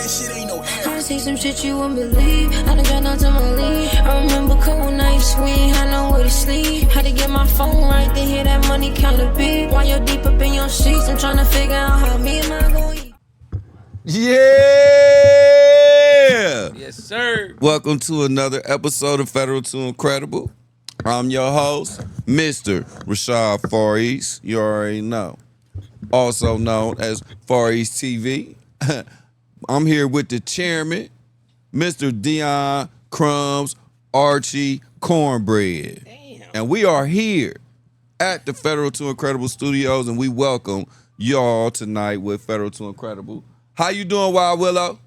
that shit ain't no air. I see some shit you wouldn't believe. I done got down to my league. I remember cold nights swing. I know where to sleep. Had to get my phone right to hear that money counter beat. While you're deep up in your sheets, I'm trying to figure out how me and my gon' eat. Yeah! Yes, sir. Welcome to another episode of Federal to Incredible. I'm your host, Mr. Rashad Far East. You already know. Also known as Far East TV. I'm here with the chairman, Mr. Dion Crumbs Archie Cornbread. Damn. And we are here at the Federal to Incredible Studios, and we welcome y'all tonight with Federal to Incredible. How you doing, Wild Willow?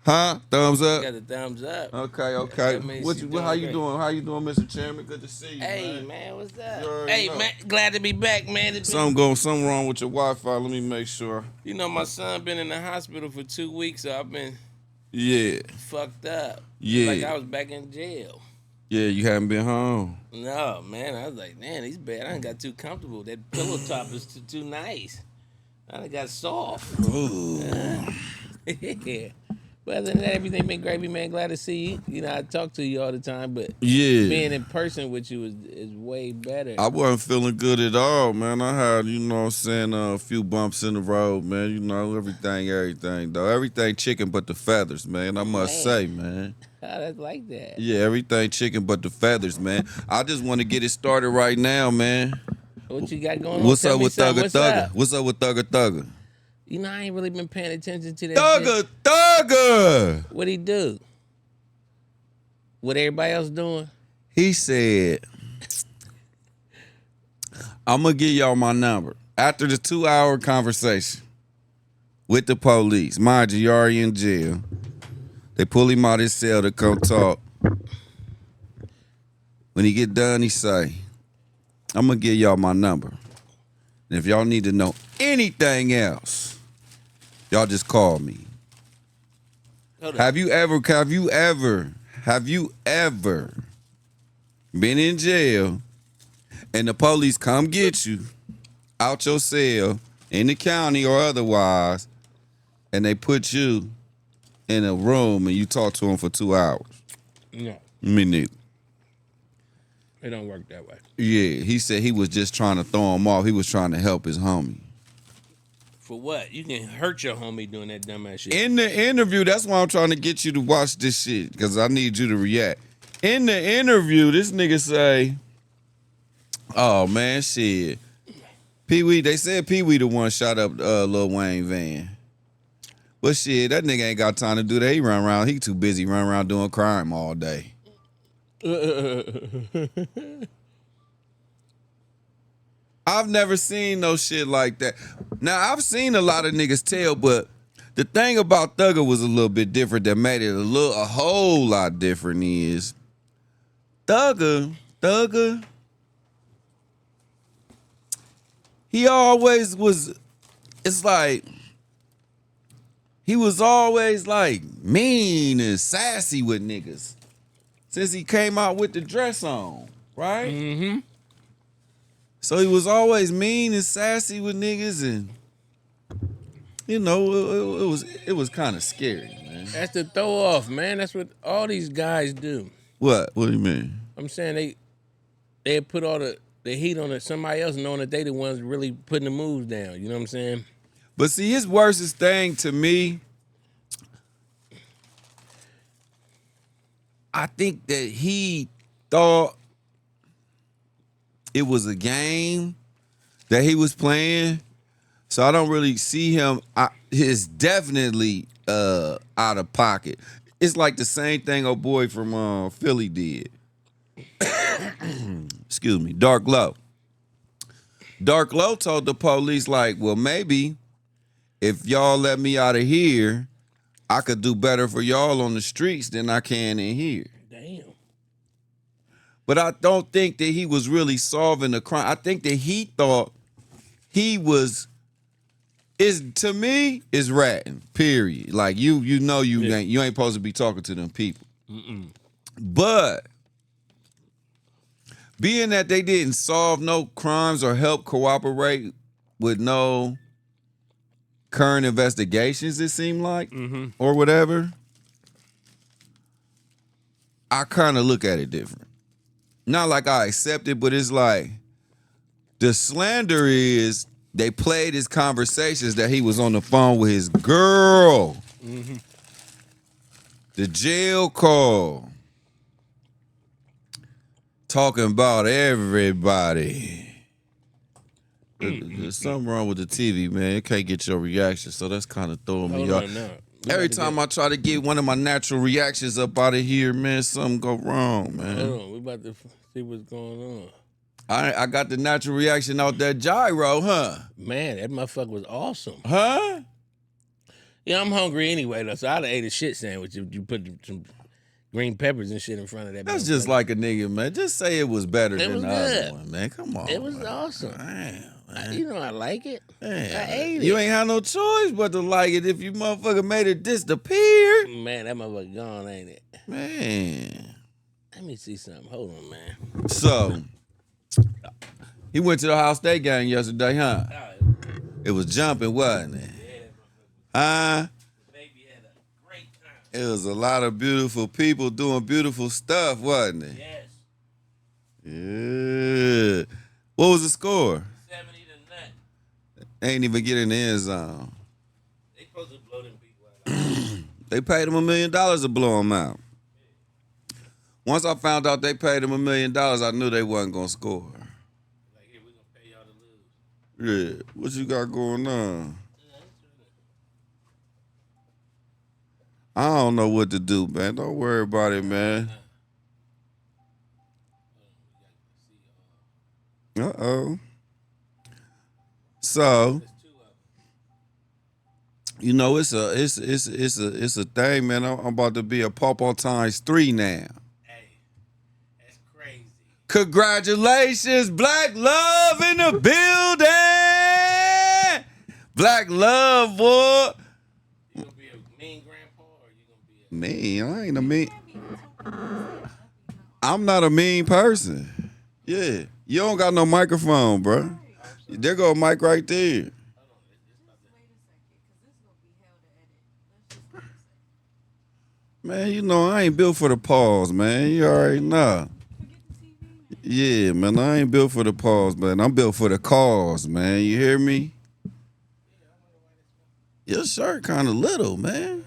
Huh? Thumbs up? Got the thumbs up. Okay. That means What she's you, doing how you great. doing? How you doing, Mr. Chairman? Good to see you, Hey, man, what's You up? already Hey, know. man, glad to be back, man. It's been- Something wrong with your Wi-Fi. Let me make sure. You know, my son been in the hospital for 2 weeks, so I've been Yeah. fucked up. Yeah. Like I was back in jail. Yeah, you haven't been home. No, man, I was like, man, he's bad. I done got too comfortable. That pillow top is too nice. I done got soft. Ooh. Yeah. But other than that, everything been gravy, man. Glad to see you. You know, I talk to you all the time, but Yeah. being in person with you is way better. I wasn't feeling good at all, man. I had, you know what I'm saying, a few bumps in the road, man. You know, everything, though. Everything chicken but the feathers, man. I must say, man. Oh, that's like that. Yeah, everything chicken but the feathers, man. I just want to get it started right now, man. What you got going on? What's Tell up me with something. Thugger What's Thugger? up? What's up with Thugger Thugger? You know, I ain't really been paying attention to that shit. Thugger! What'd he do? What everybody else doing? He said, I'm going to give y'all my number. After the 2-hour conversation with the police, mind you, you're already in jail. They pull him out his cell to come talk. When he get done, he say, I'm going to give y'all my number. And if y'all need to know anything else, y'all just call me. Hold up. Have you ever been in jail and the police come get you out your cell in the county or otherwise, and they put you in a room and you talk to them for 2 hours? No, Me neither. it don't work that way. Yeah, he said he was just trying to throw him off. He was trying to help his homie. For what? You can hurt your homie doing that dumbass shit. In the interview, that's why I'm trying to get you to watch this shit, because I need you to react. In the interview, this nigga say, oh, man, shit. Pee-wee, they said Pee-wee the one shot up Lil Wayne van. But shit, that nigga ain't got time to do that. He run around, he too busy running around doing crime all day. I've never seen no shit like that. Now, I've seen a lot of niggas tell, but the thing about Thugger was a little bit different that made it a whole lot different is Thugger, he always was, it's like, he was always like mean and sassy with niggas since he came out with the dress on, right? Mm-hmm. So he was always mean and sassy with niggas, and you know, it was kind of scary, man. That's the throw off, man. That's what all these guys do. What? What do you mean? I'm saying they put all the heat on somebody else, knowing that they the ones really putting the moves down. You know what I'm saying? But see, his worstest thing to me, I think that he thought it was a game that he was playing. So I don't really see him. He's definitely out of pocket. It's like the same thing old boy from Philly did. Excuse me, Dark Low. Dark Low told the police, like, well, maybe if y'all let me out of here, I could do better for y'all on the streets than I can in here. Damn. But I don't think that he was really solving the crime. I think that he thought he was, to me, is ratting, period. Like, you know you ain't supposed to be talking to them people. But being that they didn't solve no crimes or help cooperate with no current investigations, it seemed like, or whatever, I kind of look at it different. Not like I accept it, but it's like the slander is they played his conversations that he was on the phone with his girl. The jail call. Talking about everybody. There's something wrong with the TV, man. It can't get your reaction, so that's kind of throwing me off. Every time I try to get one of my natural reactions up out of here, man, something go wrong, man. Hold on, we about to see what's going on. I got the natural reaction out that gyro, huh? Man, that motherfucker was awesome. Huh? Yeah, I'm hungry anyway, though, so I'd have ate a shit sandwich if you put some green peppers and shit in front of that. That's just like a nigga, man. Just say it was better than was the good. other one, man. Come on. It was man. awesome. Damn, man. You know I like it. Damn. I ate it. You ain't had no choice but to like it if you motherfucker made it disappear. Man, that motherfucker gone, ain't it? Man. Let me see something. Hold on, man. So, he went to the Ohio State game yesterday, huh? It was jumping, wasn't it? Huh? Baby had a great time. It was a lot of beautiful people doing beautiful stuff, wasn't it? Yes. Yeah. What was the score? 70 to nut. Ain't even get in the end zone. They supposed to blow them people out. They paid him $1 million to blow him out. Once I found out they paid him $1 million, I knew they wasn't gonna score. Like, here, we're gonna pay y'all to lose. Yeah, what you got going on? I don't know what to do, man. Don't worry about it, man. Uh-oh. So, you know, it's a thing, man. I'm about to be a Pawpaw times 3 now. Hey, that's crazy. Congratulations, Black Love in the building. Black Love, boy. You gonna be a mean grandpa or you gonna be a... Me, I ain't a mean. I'm not a mean person. Yeah, you don't got no microphone, bro. There go a mic right there. Man, you know I ain't built for the pause, man. You already know. Yeah, man, I ain't built for the pause, man. I'm built for the cause, man. You hear me? Your shirt kind of little, man.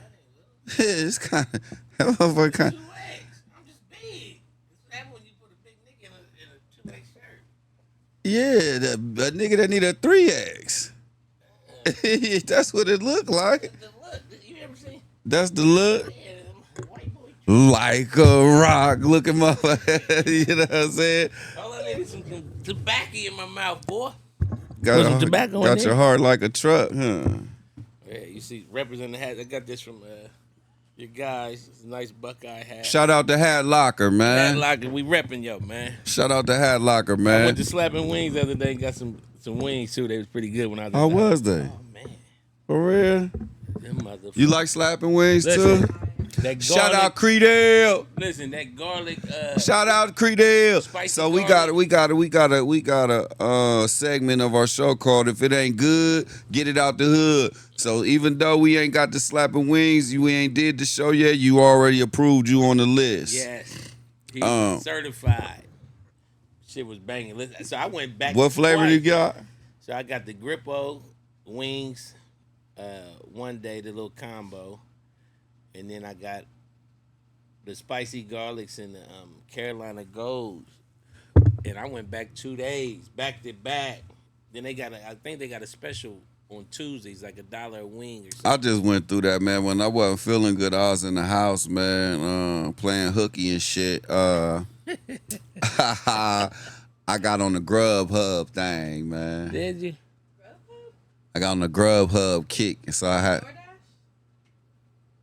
It's kind of that motherfucker kind. 2X. I'm just big. That's when you put a big nigga in a 2X shirt. Yeah, that nigga that need a 3X. That's what it look like. The look, you ever seen? That's the look. Yeah, them white boy. Like a rock looking motherfucker. You know what I'm saying? All I need is some tobacco in my mouth, boy. Got, some tobacco in got there? your heart like a truck, huh? Yeah, you see, representing the hat. I got this from your guys. It's a nice Buckeye hat. Shout out to Hat Locker, Hat man. Locker, we repping yo, man. Shout out to Hat Locker, I man. went to Slapping Wings the other day and got some wings too. They was pretty good when I was. How was they? Oh man, For real? them motherfuckers. You like slapping wings Listen, too? that garlic, Shout out Creedale. Listen, that garlic. Shout out Creedale. Spicy So we garlic. got a segment of our show called "If It Ain't Good, Get It Out the Hood." So even though we ain't got the slapping wings, we ain't did the show yet. You already approved you on the list. Yes, he was certified. Shit was banging. Listen, so I went back. What flavor twice. you got? So I got the Grippo wings one day, the little combo, and then I got the spicy garlics and the Carolina Golds, and I went back 2 days, back to back. Then I think they got a special on Tuesdays, like $1 a wing or something. I just went through that, man. When I wasn't feeling good, I was in the house, man, playing hooky and shit. I got on the Grubhub thing, man. Did you? I got on the Grubhub kick, and so I had.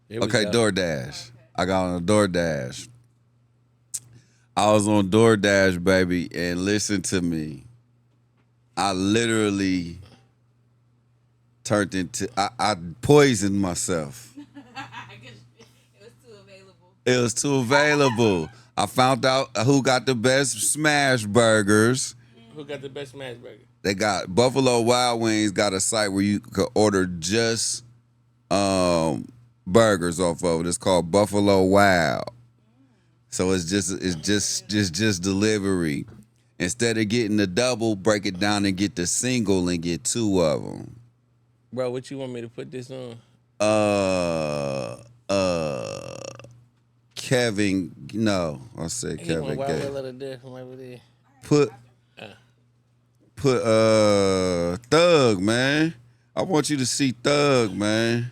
There we Okay, go. DoorDash. I got on a DoorDash. I was on DoorDash, baby, and listen to me. I literally turned into. I poisoned myself. It was too available. It was too available. I found out who got the best smash burgers. Who got the best smash burger? They got Buffalo Wild Wings got a site where you could order just burgers off of it. It's called Buffalo Wild. So it's just delivery. Instead of getting the double, break it down and get the single and get 2 of them. Bro, what you want me to put this on? Kevin, no, I said He Kevin went wild Gates. a little there from over there. Put Thug, man. I want you to see Thug, man.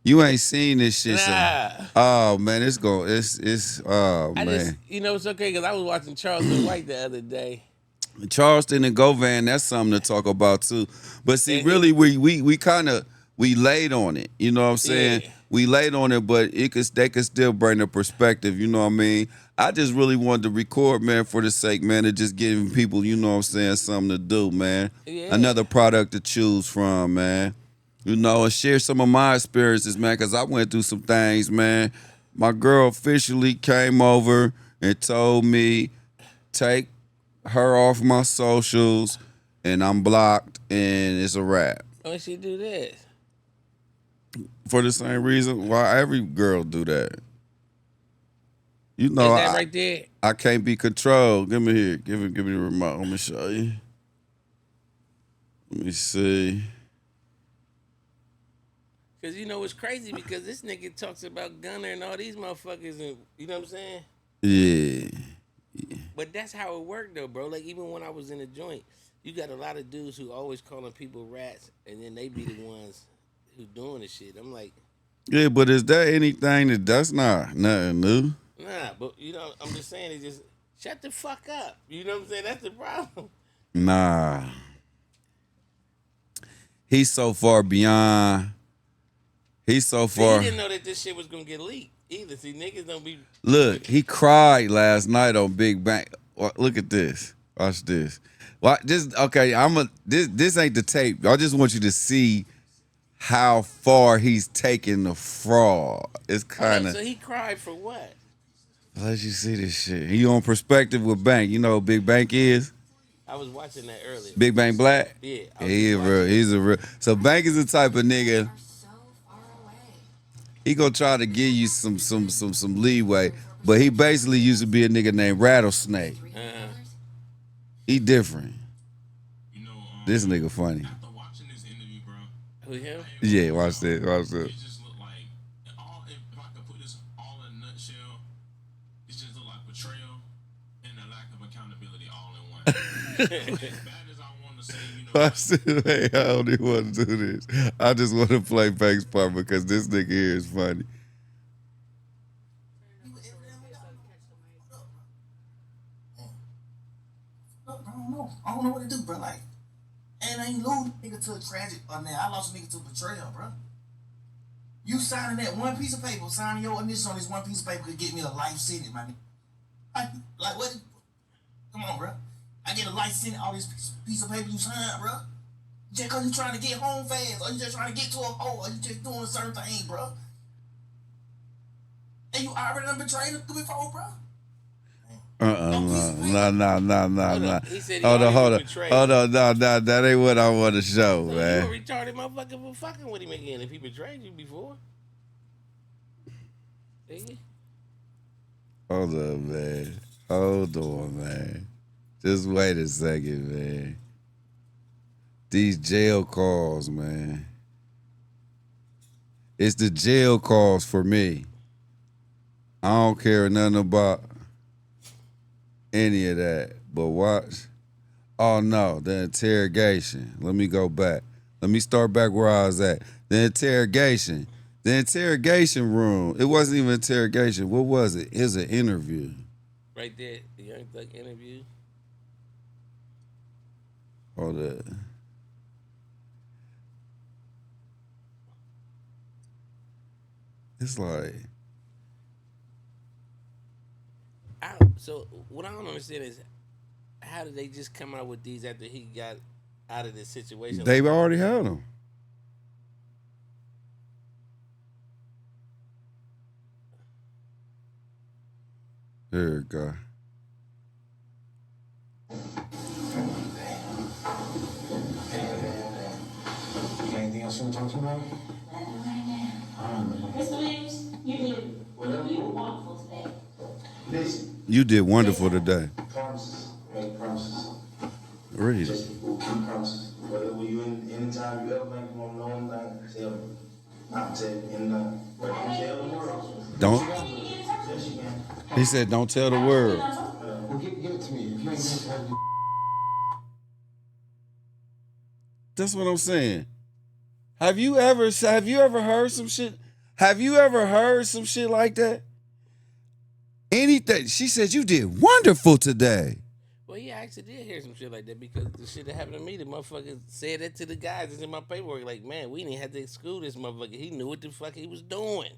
You ain't seen this shit. Nah. Oh man, it's oh I man. just, it's okay because I was watching Charleston White the other day. Charleston and Govan, that's something to talk about too. But see, And really, we kind of laid on it. You know what I'm saying? Yeah. We laid on it, but they could still bring the perspective. You know what I mean? I just really wanted to record, man, for the sake, man, of just giving people, you know what I'm saying, something to do, man. Yeah. Another product to choose from, man. You know, and share some of my experiences, man, because I went through some things, man. My girl officially came over and told me, take her off my socials, and I'm blocked, and it's a wrap. Why she do that? For the same reason why every girl do that. You know, Is that right there? I can't be controlled. Give me here. Give me the remote. Let me show you. Let me see. Because it's crazy because this nigga talks about Gunner and all these motherfuckers and, you know what I'm saying? Yeah. But that's how it worked though, bro. Like even when I was in the joint, you got a lot of dudes who always calling people rats and then they be the ones who doing the shit. I'm like, Yeah, but is there anything that's not nothing new? nah, but I'm just saying it's just shut the fuck up. You know what I'm saying? That's the problem. Nah. He's so far beyond. He's so See, far. he didn't know that this shit was gonna get leaked either. See, niggas don't be. Look, he cried last night on Big Bang. Look at this. Watch this. This ain't the tape. I just want you to see how far he's taking the fraud. It's kind of. So he cried for what? Let you see this shit. He on Perspective with Bank. You know who Big Bank is? I was watching that earlier. Big Bang Black? Yeah. He's a real. So Bank is the type of nigga. He gonna try to give you some leeway, but he basically used to be a nigga named Rattlesnake. He different. This nigga funny. After watching this interview, bro, Who him? Yeah, watch this. Watch this. it just looked like if I could put this all in a nutshell, it just looked like betrayal and a lack of accountability all in one. As bad as I want to say, Watch this. Hey, I don't even want to do this. I just want to play Bank's part because this nigga here is funny. I don't know what to do, bro. Like, and I ain't lose nigga to a tragic. I lost a nigga to betrayal, bro. You signing that one piece of paper, signing your initials on this one piece of paper could get me a life sentence, man. Like what? Come on, bro. I get a life sentence all this piece of paper you signed, bro. Just cause you trying to get home fast, or you just trying to get to a hole, or you just doing a certain thing, bro. And you already done betrayed him before, bro. Nah. He said he Hold on. already betrayed. Nah, that ain't what I want to show, So man. you a retarded motherfucker for fucking with him again if he betrayed you before. See? Hold on, man. Hold on, man. Just wait a second, man. These jail calls, man. It's the jail calls for me. I don't care nothing about any of that. But watch. Oh, no. The interrogation. Let me go back. Let me start back where I was at. The interrogation. The interrogation room. It wasn't even interrogation. What was it? It was an interview. Right there, the Young Thug interview. Hold up. It's like, So what I don't understand is how did they just come out with these after he got out of this situation? they've already had them. There you go. Anything else you want to talk to me about? Mr. Williams, you did. You were wonderful today. Listen. You did wonderful today. Promises. Make promises. Read it. Just keep promises. Whatever you anytime you ever think you want to know anything, tell me. I'll tell you anything. But don't tell the world. Don't. Yes, you can. He said, don't tell the world. Well, give it to me. If you ain't going to That's what I'm saying. Have you ever heard some shit? Have you ever heard some shit like that? Anything. She said you did wonderful today. Well, yeah, I actually did hear some shit like that because the shit that happened to me, the motherfucker said that to the guys that's in my paperwork. Like, man, we didn't have to exclude this motherfucker. He knew what the fuck he was doing.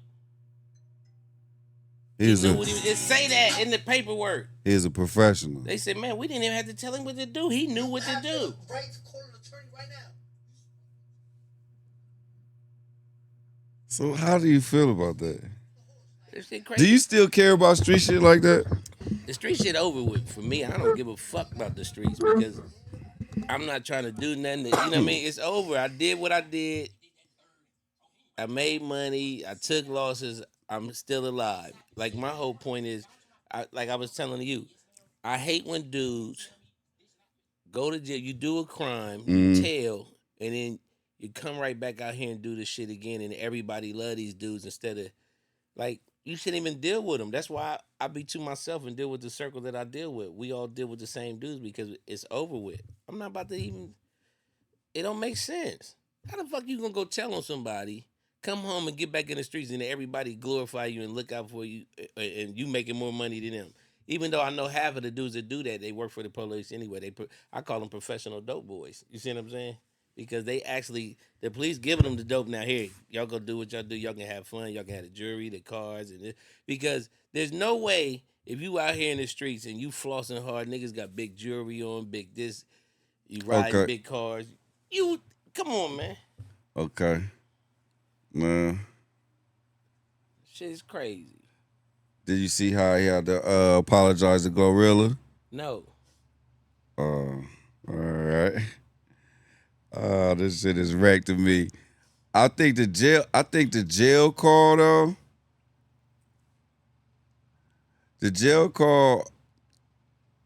He's He knew what he was. Just say that in the paperwork. He's a professional. They said, man, we didn't even have to tell him what to do. He knew what to do. Right to call an attorney right now. So how do you feel about that? This shit crazy. Do you still care about street shit like that? The street shit over with for me. I don't give a fuck about the streets because I'm not trying to do nothing. You know what I mean? It's over. I did what I did. I made money. I took losses. I'm still alive. Like my whole point is, like I was telling you, I hate when dudes go to jail. You do a crime, you tell, and then you come right back out here and do the shit again, and everybody love these dudes instead of like. You shouldn't even deal with them. That's why I be to myself and deal with the circle that I deal with. We all deal with the same dudes because it's over with. I'm not about to even. It don't make sense. How the fuck you gonna go tell on somebody, come home and get back in the streets and everybody glorify you and look out for you and you making more money than them? Even though I know half of the dudes that do that, they work for the police anyway. I call them professional dope boys. You see what I'm saying? Because they actually, the police giving them the dope now. Here, y'all go do what y'all do. Y'all can have fun. Y'all can have the jewelry, the cars, and because there's no way if you out here in the streets and you flossing hard, niggas got big jewelry on, big this, you ride big cars. You come on, man. Okay. Man. Shit is crazy. Did you see how he had to apologize to Glorilla? No. All right. Oh, this shit is wrecked to me. I think the jail call though. The jail call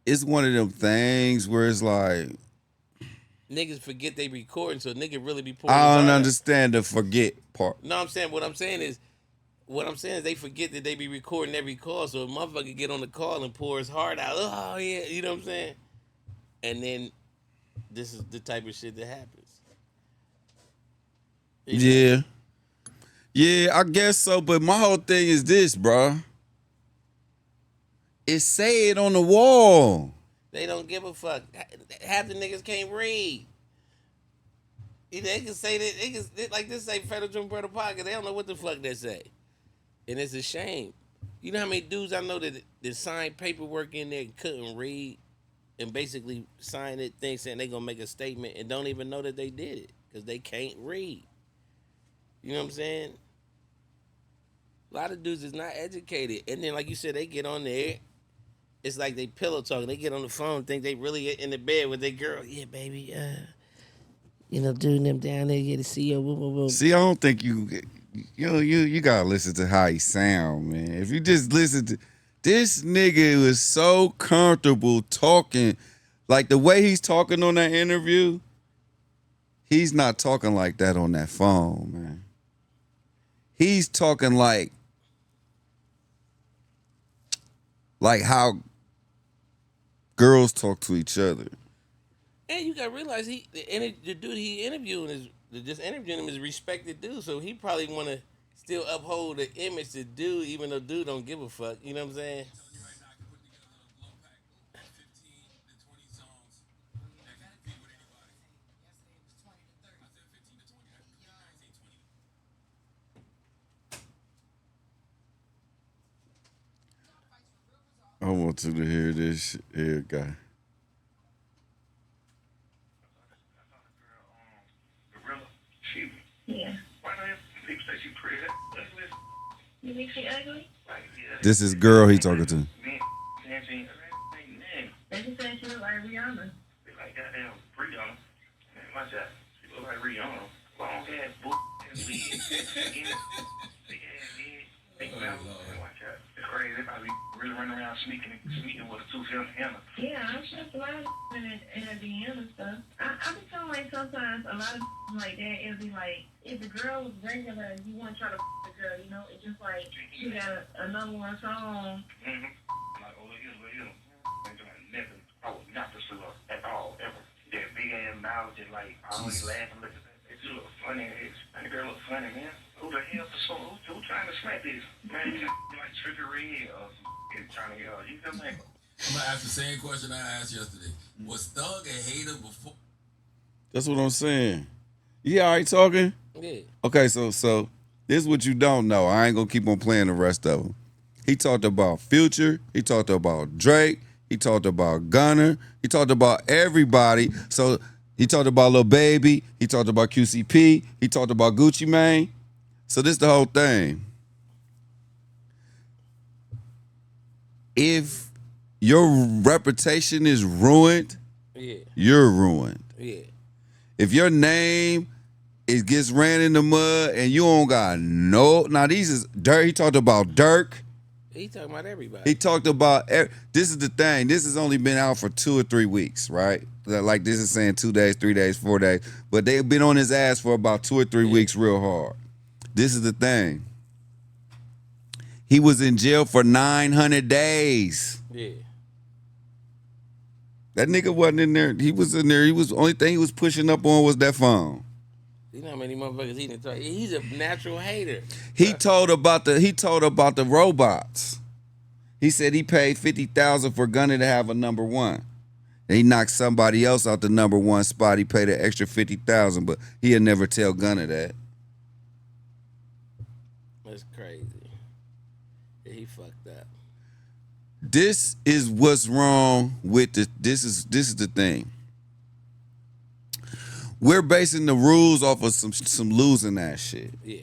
is one of them things where it's like Niggas forget they recording, so nigga really be pouring. I don't understand the forget part. No, I'm saying what I'm saying is they forget that they be recording every call, so a motherfucker get on the call and pour his heart out. Oh yeah, you know what I'm saying? And then this is the type of shit that happens. Yeah. Yeah, I guess so. But my whole thing is this, bro. It say it on the wall. They don't give a fuck. Half the niggas can't read. They can say that. They can, like this say Federal Jim Brother Pocket. They don't know what the fuck they say. And it's a shame. You know how many dudes I know that signed paperwork in there and couldn't read and basically signed it, saying they gonna make a statement and don't even know that they did it because they can't read. You know what I'm saying? A lot of dudes is not educated. And then, like you said, they get on there. It's like they pillow talking. They get on the phone, think they really in the bed with their girl. Yeah, baby. You know, dude, them down there, get to see you. Woo, woo, woo. See, I don't think you gotta listen to how he sound, man. If you just listen to this nigga was so comfortable talking, like the way he's talking on that interview, he's not talking like that on that phone, man. He's talking like how girls talk to each other. And you gotta realize the dude he interviewing just interviewing him is a respected dude, so he probably wanna still uphold the image to dude, even though dude don't give a fuck. You know what I'm saying? I want you to hear this here, guy. Yeah. Why do people say she pretty? Let's listen. You think she ugly? Like, yeah, This is girl he talking to. man, dancing, man. They just say she look like Rihanna. They like goddamn Rihanna. Man, watch that. She look like Rihanna. Long hair, ass big. Big ass head. Big mouth. Watch out. It's crazy. They probably really running around sneaking with a tooth in Hannah. Yeah, I'm sure a lot of in the DM and stuff. I be feeling like sometimes a lot of like that, it'll be like, if the girl was regular and you want to try to the girl, you know, it's just like she got a number one song. Mm-hmm. Like, oh, look here. Never, I would not pursue her at all, ever. That big ass mouth, just like, always laughing, look at that. It just look funny. That girl look funny, man. Who the hell pursuing? Who trying to smack this? Man, you like trickery or trying to get her. You feel me? I'm gonna ask the same question I asked yesterday. Was Thug a hater before? That's what I'm saying. You all right talking? Yeah. Okay, so this is what you don't know. I ain't gonna keep on playing the rest of them. He talked about Future. He talked about Drake. He talked about Gunna. He talked about everybody. So he talked about Lil Baby. He talked about QCP. He talked about Gucci Mane. So this the whole thing. If your reputation is ruined, Yeah. you're ruined. Yeah. If your name gets ran in the mud and you don't got now these is Dirk. He talked about Dirk. He talking about everybody. He talked about this is the thing. This has only been out for 2 or 3 weeks, right? Like this is saying 2 days, 3 days, 4 days, but they've been on his ass for about 2 or 3 weeks, real hard. This is the thing. He was in jail for 900 days. Yeah. That nigga wasn't in there. He was in there. Only thing he was pushing up on was that phone. You know how many motherfuckers he didn't talk. He's a natural hater. He told about the robots. He said he paid $50,000 for Gunna to have a number one. And he knocked somebody else out the number one spot. He paid an extra $50,000, but he'll never tell Gunna that. That's crazy. Yeah, he fucked up. This is what's wrong with this is the thing. We're basing the rules off of some losing ass shit. Yeah.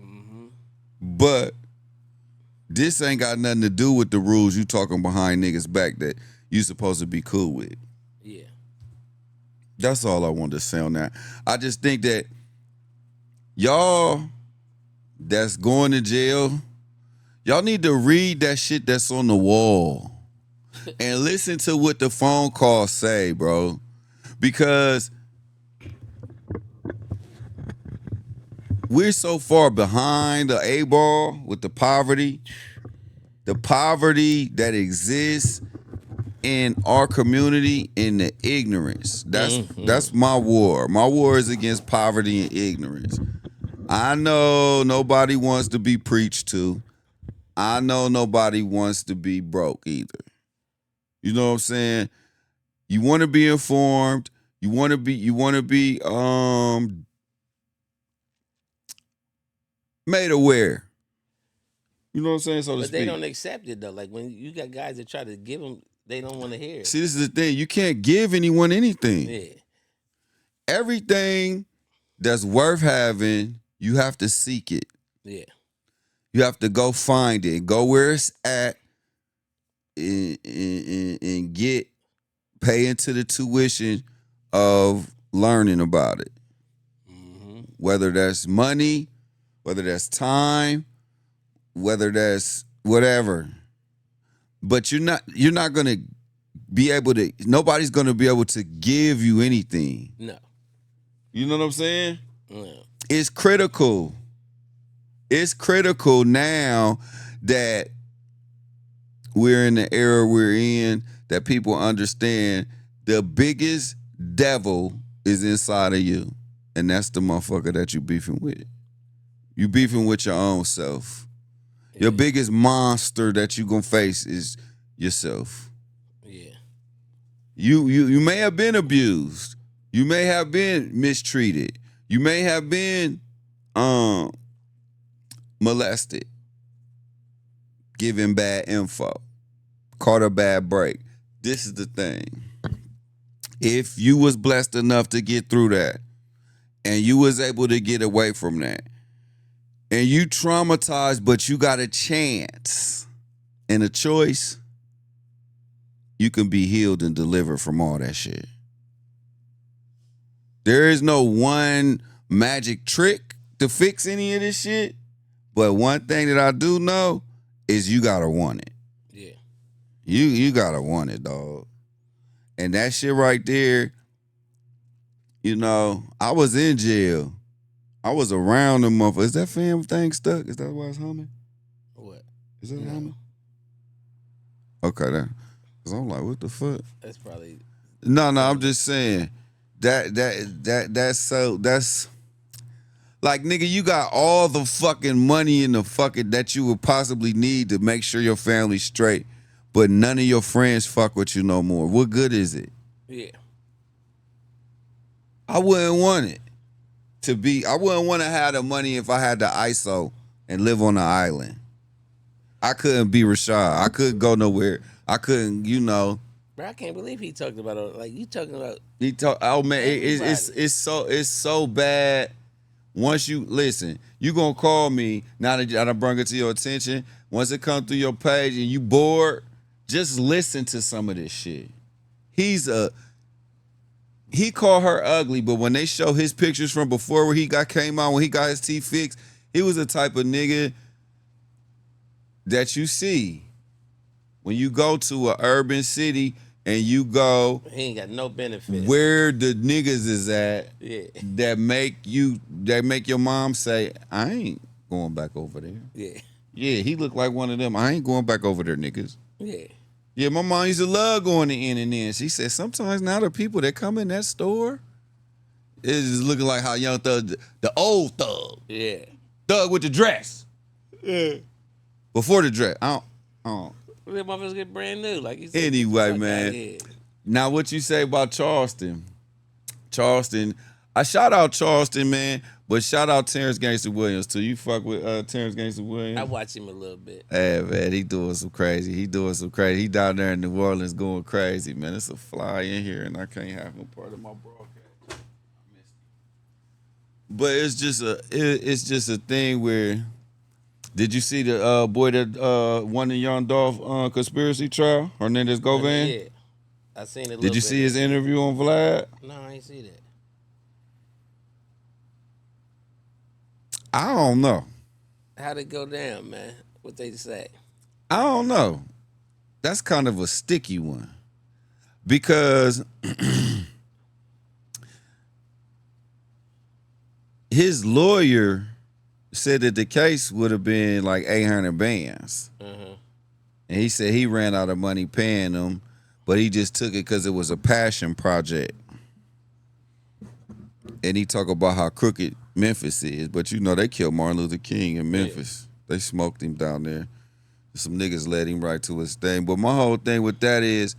Mm-hmm. But this ain't got nothing to do with the rules you talking behind niggas' back that you supposed to be cool with. Yeah. That's all I wanted to say on that. I just think that y'all that's going to jail, y'all need to read that shit that's on the wall and listen to what the phone calls say, bro. Because we're so far behind the A-ball with the poverty that exists in our community, in the ignorance. That's my war. My war is against poverty and ignorance. I know nobody wants to be preached to. I know nobody wants to be broke either. You know what I'm saying? You want to be informed. You want to be made aware. You know what I'm saying? So to But they speak. don't accept it though. Like when you got guys that try to give them, they don't want to hear it. See, this is the thing. You can't give anyone anything. Yeah. Everything that's worth having, you have to seek it. Yeah. You have to go find it. Go where it's at and pay into the tuition of learning about it. Mm-hmm. Whether that's money, whether that's time, whether that's whatever. But you're not gonna be able to, nobody's gonna be able to give you anything. No. You know what I'm saying? No. It's critical. It's critical now that we're in the era we're in, that people understand the biggest devil is inside of you. And that's the motherfucker that you beefing with. You beefing with your own self. Yeah. Your biggest monster that you gonna face is yourself. Yeah. You may have been abused. You may have been mistreated. You may have been molested, given bad info, caught a bad break. This is the thing. If you was blessed enough to get through that, and you was able to get away from that, and you traumatized, but you got a chance and a choice, you can be healed and delivered from all that shit. There is no one magic trick to fix any of this shit. But one thing that I do know is you gotta want it. Yeah. You gotta want it, dog. And that shit right there, you know, I was in jail. I was around the motherfucker. Is that fam thing stuck? Is that why it's humming? What? Is that No. humming? Okay, then. Cause I'm like, what the fuck? That's probably. No, I'm just saying that's like, nigga, you got all the fucking money in the fucking that you would possibly need to make sure your family's straight, but none of your friends fuck with you no more. What good is it? Yeah. I wouldn't want it to be. I wouldn't want to have the money if I had the ISO and live on the island. I couldn't be Rashad. I couldn't go nowhere. I couldn't, you know. Bro, I can't believe he talked about it. Like, you talking about. He talk. Oh man, it's so bad. Once you listen, you gonna call me now that I done bring it to your attention. Once it come through your page and you bored, just listen to some of this shit. He called her ugly, but when they show his pictures from before where he came out when he got his teeth fixed, he was the type of nigga that you see when you go to an urban city and you go He ain't got no benefits. where the niggas is at Yeah. that make your mom say, I ain't going back over there. Yeah. Yeah, he looked like one of them. I ain't going back over there, niggas. Yeah. Yeah, my mom used to love going to N&N. She said sometimes now the people that come in that store is looking like how Young Thug, the old Thug, Yeah. Thug with the dress. Yeah. Before the dress. I don't. Them motherfuckers get brand new. Like you said. Anyway, fuck man. outta here. Now, what you say about Charleston? I shout out Charleston, man, but shout out Terrence Gangster Williams too. You fuck with Terrence Gangster Williams? I watch him a little bit. Hey, man, he doing some crazy. He down there in New Orleans going crazy, man. It's a fly in here, and I can't have him part of my broadcast. I missed him. But it's just a thing where. Did you see the boy that won the Young Dolph conspiracy trial, Hernandez Govan? Yeah. I seen it a little Did you bit. see his interview on Vlad? No, I ain't see that. I don't know. How'd it go down, man? What they say? I don't know. That's kind of a sticky one. Because his lawyer said that the case would have been like 800 bands. Uh-huh. And he said he ran out of money paying them, but he just took it because it was a passion project. And he talk about how crooked Memphis is, but you know they killed Martin Luther King in Memphis. Yeah. They smoked him down there. Some niggas led him right to his thing. But my whole thing with that is,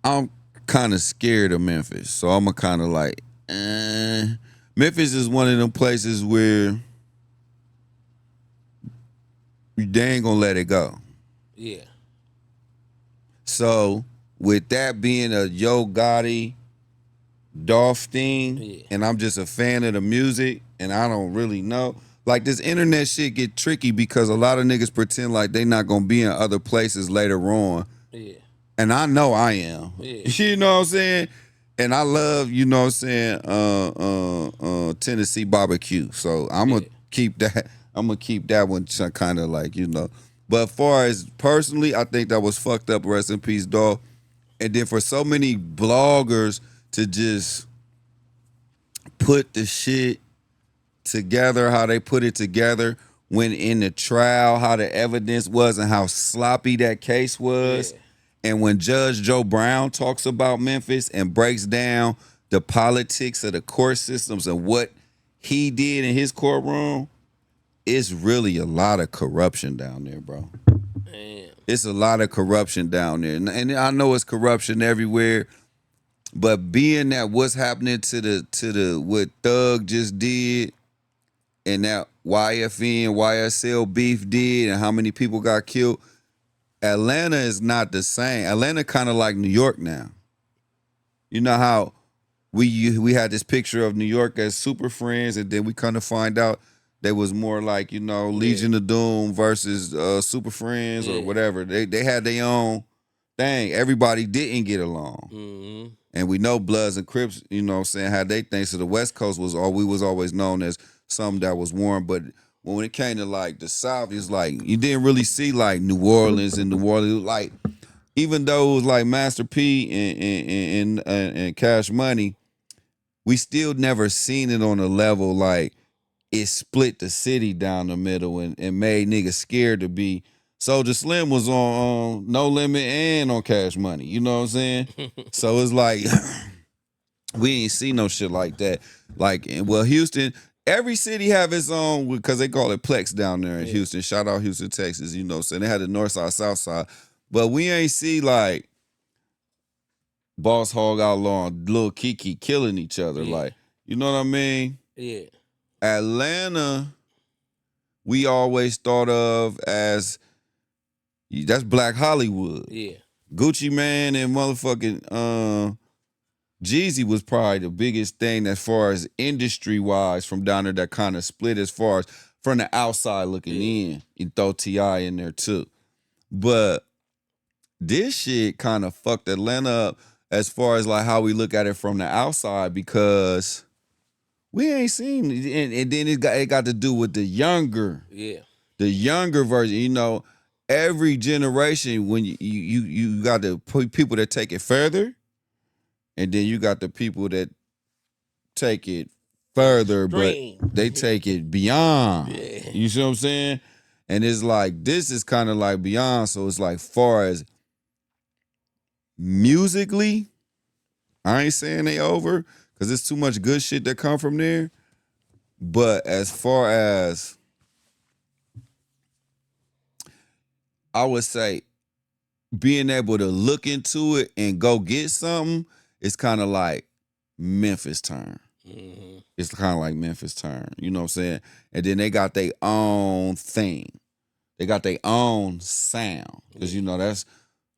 I'm kind of scared of Memphis. So I'm a kind of like, Memphis is one of them places where they ain't gonna let it go. Yeah. So with that being a Yo Gotti, Dolph thing, Yeah. and I'm just a fan of the music, and I don't really know. Like, this internet shit get tricky because a lot of niggas pretend like they not gonna be in other places later on. Yeah. And I know I am. Yeah. You know what I'm saying? And I love, you know what I'm saying, Tennessee barbecue. So I'm gonna keep that. I'm gonna keep that one kind of like, you know. But as far as personally, I think that was fucked up. Rest in peace, dog. And then for so many bloggers to just put the shit together, how they put it together when in the trial, how the evidence was and how sloppy that case was. Yeah. And when Judge Joe Brown talks about Memphis and breaks down the politics of the court systems and what he did in his courtroom, it's really a lot of corruption down there, bro. Damn. It's a lot of corruption down there. And I know it's corruption everywhere, but being that what's happening to the what Thug just did and that YFN, YSL beef did and how many people got killed, Atlanta is not the same. Atlanta kind of like New York now. You know how we had this picture of New York as super friends, and then we kind of find out they was more like, you know, Legion of Doom versus Super Friends or whatever. They had their own thing. Everybody didn't get along. Mm-hmm. And we know Bloods and Crips, you know what I'm saying, how they think. So the West Coast we was always known as something that was warm. But when it came to like the South, it's like you didn't really see like New Orleans and New Orleans. Like, even though it was like Master P and Cash Money, we still never seen it on a level like it split the city down the middle and made niggas scared to be. Soulja Slim was on No Limit and on Cash Money. You know what I'm saying? So it's like we ain't see no shit like that. Like, well, Houston, every city have its own, because they call it Plex down there in Houston. Shout out Houston, Texas. You know what I'm saying? They had the north side, south side. But we ain't see like Boss Hog Outlaw and Lil Kiki killing each other. Yeah. Like, you know what I mean? Yeah. Atlanta, we always thought of as, that's Black Hollywood. Yeah. Gucci Mane and motherfucking Jeezy was probably the biggest thing as far as industry-wise from down there that kind of split as far as from the outside looking in. You throw T.I. in there too. But this shit kind of fucked Atlanta up as far as like how we look at it from the outside, because we ain't seen it. And then it got to do with the younger version. You know, every generation, when you got the people that take it further, and then you got the people that take it further, but they take it beyond. Yeah. You see what I'm saying? And it's like, this is kind of like beyond. So it's like, far as musically, I ain't saying they over, because there's too much good shit that come from there. But as far as, I would say, being able to look into it and go get something, it's kind of like Memphis turn. Mm-hmm. It's kind of like Memphis turn. You know what I'm saying? And then they got their own thing. They got their own sound. Because, you know, that's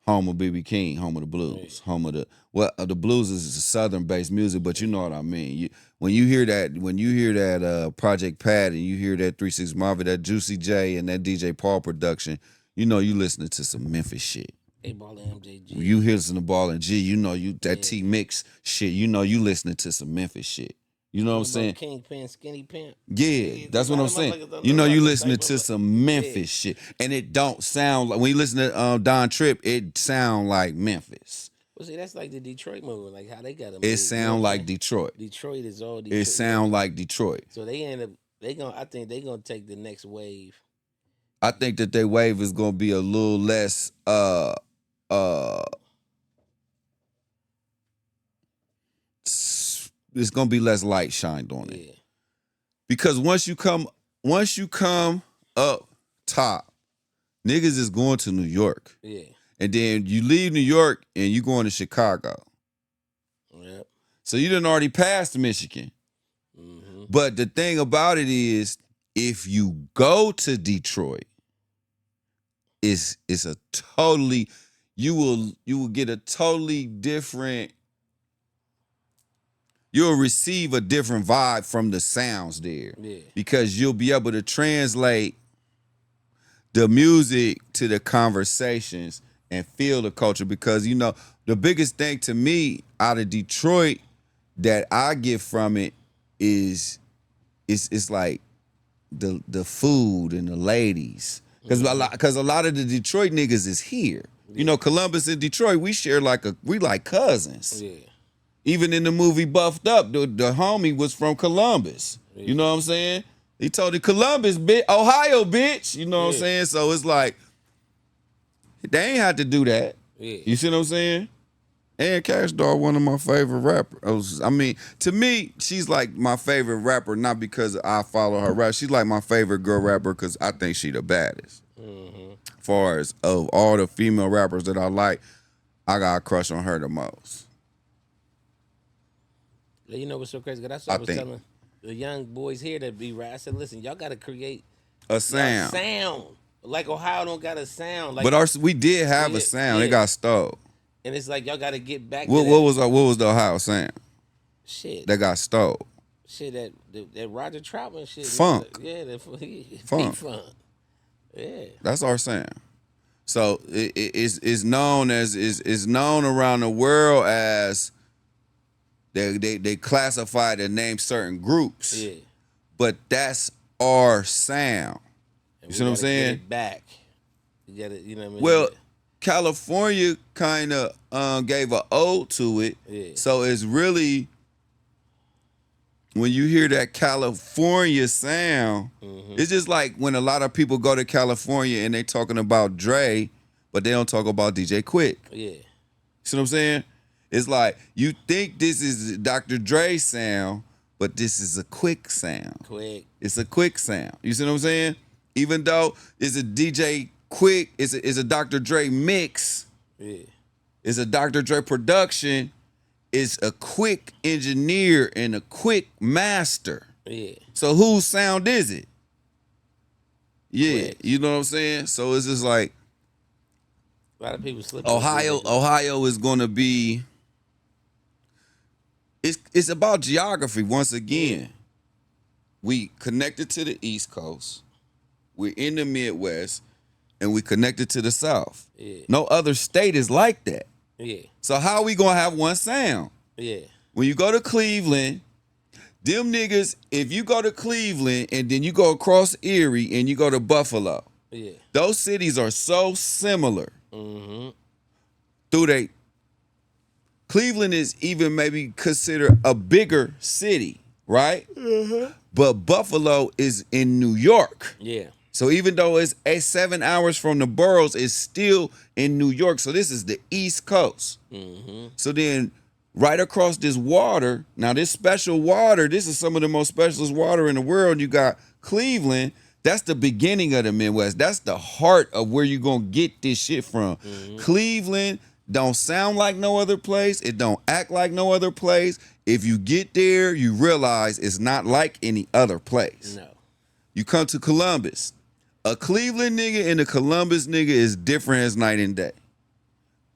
home of B.B. King, home of the blues, home of the blues is Southern-based music, but you know what I mean. When you hear that Project Pat and you hear that 3 6 Mafia, that Juicy J and that DJ Paul production, you know you listening to some Memphis shit. A-Ball and MJG. When you listen to Ball and G, you know that T-Mix shit, you know you listening to some Memphis shit. You know what I'm saying? Kingpin, Skinny Pimp. Yeah, that's what I'm saying. You know you listening to some Memphis shit. And it don't sound like, when you listen to Don Tripp, it sound like Memphis. Well, see, that's like the Detroit movie, like how they got them. It sound like Detroit. Detroit is all Detroit. It sound like Detroit. So I think they gonna take the next wave. I think that their wave is gonna be a little less it's gonna be less light shined on it. Yeah. Because once you come up top, niggas is going to New York. Yeah. And then you leave New York and you going to Chicago. Yep. So you done already passed Michigan. Mm-hmm. But the thing about it is, if you go to Detroit, it's a totally, you will get a totally different, you'll receive a different vibe from the sounds there. Yeah. Because you'll be able to translate the music to the conversations and feel the culture. Because, you know, the biggest thing to me out of Detroit that I get from it is it's like the food and the ladies. Because a lot of the Detroit niggas is here. Yeah. You know, Columbus and Detroit, we share we like cousins. Yeah. Even in the movie Buffed Up, the homie was from Columbus. Yeah. You know what I'm saying? He told the Columbus, Ohio, bitch. You know what I'm saying? So it's like, they ain't had to do that. Yeah. You see what I'm saying? And Cash Doll, one of my favorite rappers. I mean, to me, she's like my favorite rapper, not because I follow her rap. She's like my favorite girl rapper because I think she the baddest. Mm-hmm. As far as of all the female rappers that I like, I got a crush on her the most. You know what's so crazy? That's what I was telling the young boys here that be rap. I said, listen, y'all got to create a sound. Like Ohio don't got a sound. Like, but we did have a sound. Yeah. It got stole. And it's like y'all got to get back. What was the Ohio sound? Shit. That got stole. Shit, that Roger Troutman shit. Funk. Yeah, funk. Funk. Yeah. That's our sound. So it's known as is known around the world as they classify and name certain groups. Yeah. But that's our sound. And You we see what I'm gotta saying? Get it back. You got to, you know what I mean? Well, California kind of gave an ode to it. Yeah. So it's really, when you hear that California sound, it's just like when a lot of people go to California and they talking about Dre, but they don't talk about DJ Quick. Yeah. You see what I'm saying? It's like you think this is Dr. Dre sound, but this is a Quick sound. Quick. It's a Quick sound. You see what I'm saying? Even though it's a DJ Quick, it's a Dr. Dre mix. Yeah. It's a Dr. Dre production. It's a Quick engineer and a Quick master. Yeah. So whose sound is it? Yeah, Quick. you know what I'm saying? So it's just like A lot of people slip. Ohio is going to be. It's about geography once again. We connected to the East Coast. We're in the Midwest, and we connected to the South. Yeah. No other state is like that. Yeah. So how are we gonna have one sound? Yeah. When you go to Cleveland, them niggas, if you go to Cleveland and then you go across Erie and you go to Buffalo, Yeah. those cities are so similar. Mm-hmm. Cleveland is even maybe considered a bigger city, right? But Buffalo is in New York. Yeah. So even though it's 7 hours from the boroughs, it's still in New York. So this is the East Coast. Mm-hmm. So then right across this water, now this special water, this is some of the most specialist water in the world. You got Cleveland. That's the beginning of the Midwest. That's the heart of where you're going to get this shit from. Cleveland don't sound like no other place. It don't act like no other place. If you get there, you realize it's not like any other place. No. You come to Columbus. A Cleveland nigga and a Columbus nigga is different as night and day.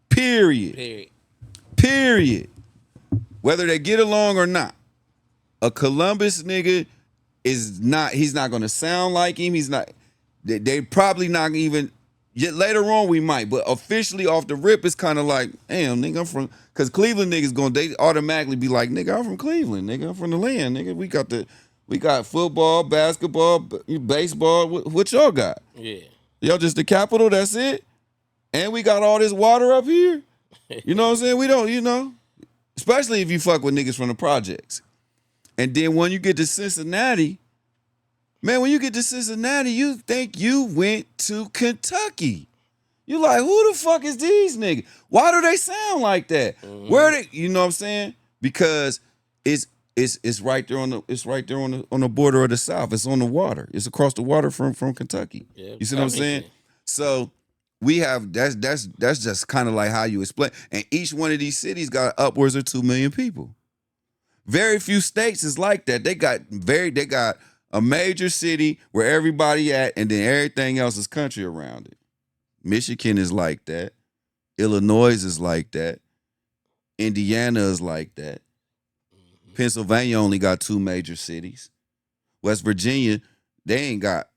Period. Period. Whether they get along or not. A Columbus nigga is not, he's not gonna sound like him. He's not, they probably not even, yet later on we might, but officially off the rip, it's kind of like, damn, nigga, I'm from, because Cleveland niggas they automatically be like, nigga, I'm from Cleveland, nigga, I'm from the land, nigga. We got football, basketball, baseball. What y'all got? Yeah. Y'all just the capital, that's it? And we got all this water up here? You know what I'm saying? We don't, especially if you fuck with niggas from the projects. And then when you get to Cincinnati, man, you think you went to Kentucky. You like, who the fuck is these niggas? Why do they sound like that? Where they, you know what I'm saying? Because it's right there on the border of the South. It's on the water. It's across the water from Kentucky. Yeah, You see what I'm saying? So we have that's just kind of like how you explain. And each one of these cities got upwards of 2 million people. Very few states is like that. They got a major city where everybody at, and then everything else is country around it. Michigan is like that. Illinois is like that. Indiana is like that. Pennsylvania only got 2 major cities. West Virginia, they ain't got